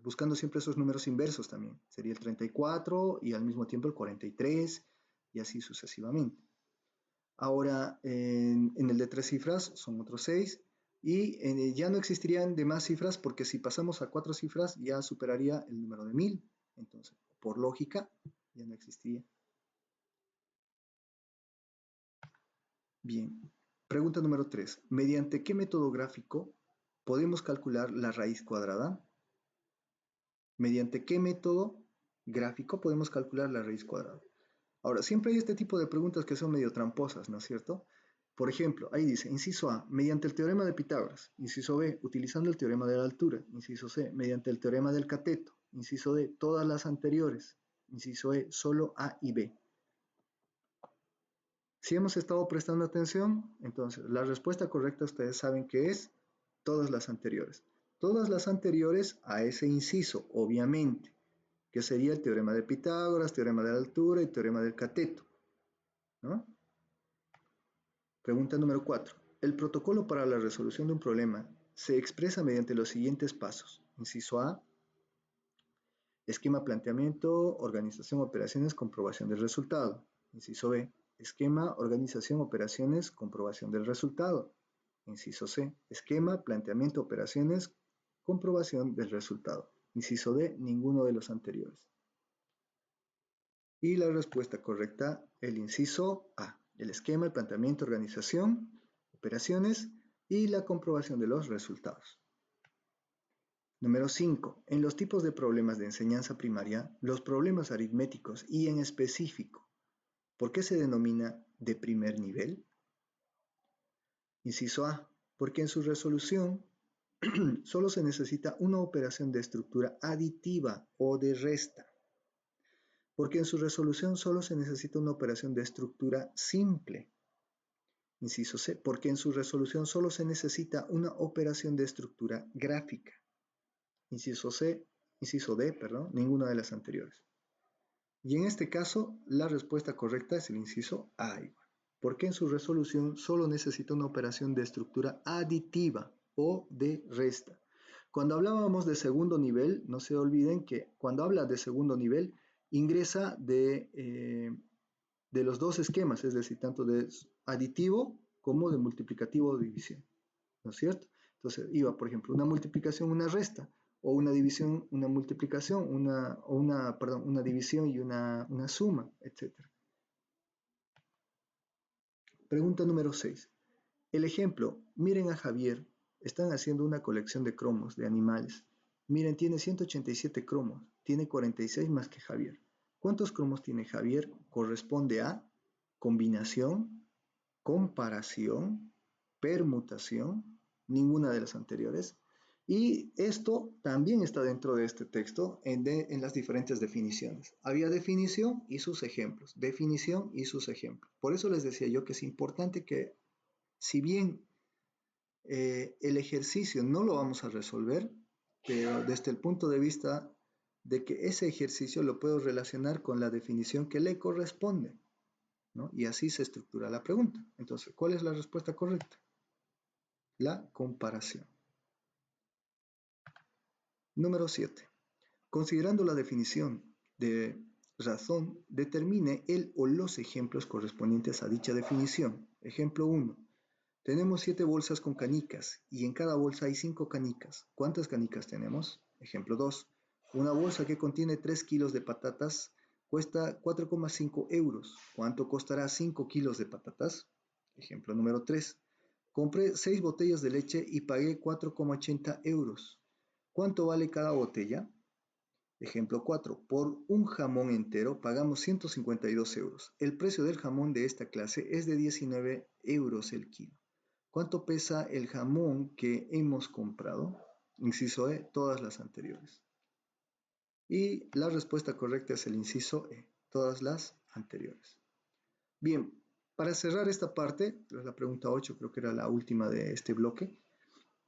Buscando siempre esos números inversos también. Sería el 34 y al mismo tiempo el 43, y así sucesivamente. Ahora, en el de 3 cifras son otros 6, y ya no existirían demás cifras porque si pasamos a 4 cifras ya superaría el número de 1000. Entonces, por lógica, ya no existiría. Bien, pregunta número 3. ¿Mediante qué método gráfico podemos calcular la raíz cuadrada? ¿Mediante qué método gráfico podemos calcular la raíz cuadrada? Ahora, siempre hay este tipo de preguntas que son medio tramposas, ¿no es cierto? Por ejemplo, ahí dice, inciso A, mediante el teorema de Pitágoras. Inciso B, utilizando el teorema de la altura. Inciso C, mediante el teorema del cateto. Inciso D, todas las anteriores. Inciso E, solo A y B. Si hemos estado prestando atención, entonces la respuesta correcta ustedes saben que es todas las anteriores. Todas las anteriores a ese inciso, obviamente, que sería el teorema de Pitágoras, teorema de la altura y teorema del cateto, ¿no? Pregunta número 4. El protocolo para la resolución de un problema se expresa mediante los siguientes pasos. Inciso A, esquema, planteamiento, organización, operaciones, comprobación del resultado. Inciso B, esquema, organización, operaciones, comprobación del resultado. Inciso C, esquema, planteamiento, operaciones, comprobación del resultado. Inciso D, ninguno de los anteriores. Y la respuesta correcta, el inciso A, el esquema, el planteamiento, organización, operaciones y la comprobación de los resultados. Número 5. En los tipos de problemas de enseñanza primaria, los problemas aritméticos y en específico, ¿por qué se denomina de primer nivel? Inciso A, porque en su resolución solo se necesita una operación de estructura aditiva o de resta. Porque en su resolución solo se necesita una operación de estructura simple. Inciso C, porque en su resolución solo se necesita una operación de estructura gráfica. Inciso D, ninguna de las anteriores. Y en este caso, la respuesta correcta es el inciso A, porque en su resolución solo necesita una operación de estructura aditiva o de resta. Cuando hablábamos de segundo nivel, no se olviden que cuando habla de segundo nivel, ingresa de los dos esquemas, es decir, tanto de aditivo como de multiplicativo o división, ¿no es cierto? Entonces iba, por ejemplo, una multiplicación, una resta, o una división, una multiplicación, una división y una suma, etc. Pregunta número 6. El ejemplo, miren a Javier, están haciendo una colección de cromos de animales. Miren, tiene 187 cromos, tiene 46 más que Javier. ¿Cuántos cromos tiene Javier? Corresponde a combinación, comparación, permutación, ninguna de las anteriores. Y esto también está dentro de este texto en las diferentes definiciones. Había definición y sus ejemplos, definición y sus ejemplos. Por eso les decía yo que es importante que, si bien el ejercicio no lo vamos a resolver, pero desde el punto de vista de que ese ejercicio lo puedo relacionar con la definición que le corresponde, ¿no? Y así se estructura la pregunta. Entonces, ¿cuál es la respuesta correcta? La comparación. Número 7. Considerando la definición de razón, determine el o los ejemplos correspondientes a dicha definición. Ejemplo 1. Tenemos 7 bolsas con canicas y en cada bolsa hay 5 canicas. ¿Cuántas canicas tenemos? Ejemplo 2. Una bolsa que contiene 3 kilos de patatas cuesta 4,5 euros. ¿Cuánto costará 5 kilos de patatas? Ejemplo número 3. Compré 6 botellas de leche y pagué 4,80 euros. ¿Cuánto vale cada botella? Ejemplo 4. Por un jamón entero pagamos 152 euros. El precio del jamón de esta clase es de 19 euros el kilo. ¿Cuánto pesa el jamón que hemos comprado? Inciso E, todas las anteriores. Y la respuesta correcta es el inciso E, todas las anteriores. Bien, para cerrar esta parte, la pregunta 8 creo que era la última de este bloque,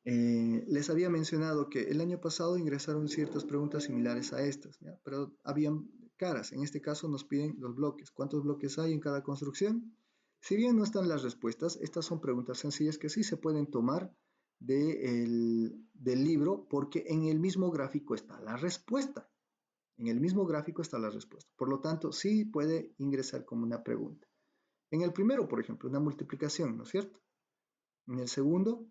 les había mencionado que el año pasado ingresaron ciertas preguntas similares a estas, ¿ya? Pero habían caras. En este caso nos piden los bloques. ¿Cuántos bloques hay en cada construcción? Si bien no están las respuestas, estas son preguntas sencillas que sí se pueden tomar del libro porque en el mismo gráfico está la respuesta. En el mismo gráfico está la respuesta. Por lo tanto, sí puede ingresar como una pregunta. En el primero, por ejemplo, una multiplicación, ¿no es cierto? En el segundo,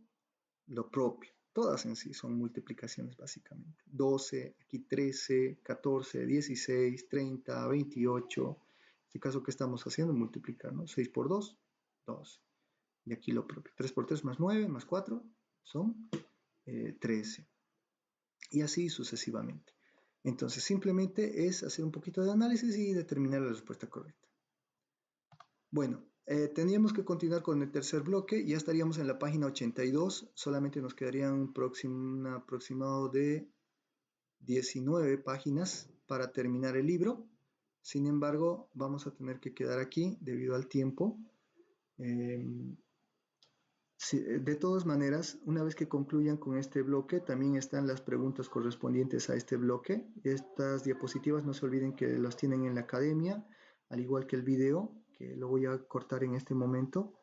lo propio. Todas en sí son multiplicaciones básicamente. 12, aquí 13, 14, 16, 30, 28. En este caso, ¿qué estamos haciendo? Multiplicar, ¿no? 6 por 2, 2. Y aquí lo propio. 3 por 3 más 9 más 4 son 13. Y así sucesivamente. Entonces, simplemente es hacer un poquito de análisis y determinar la respuesta correcta. Bueno, tendríamos que continuar con el tercer bloque. Ya estaríamos en la página 82. Solamente nos quedarían un aproximado de 19 páginas para terminar el libro. Sin embargo, vamos a tener que quedar aquí debido al tiempo. De todas maneras, una vez que concluyan con este bloque, también están las preguntas correspondientes a este bloque. Estas diapositivas no se olviden que las tienen en la academia, al igual que el video, que lo voy a cortar en este momento.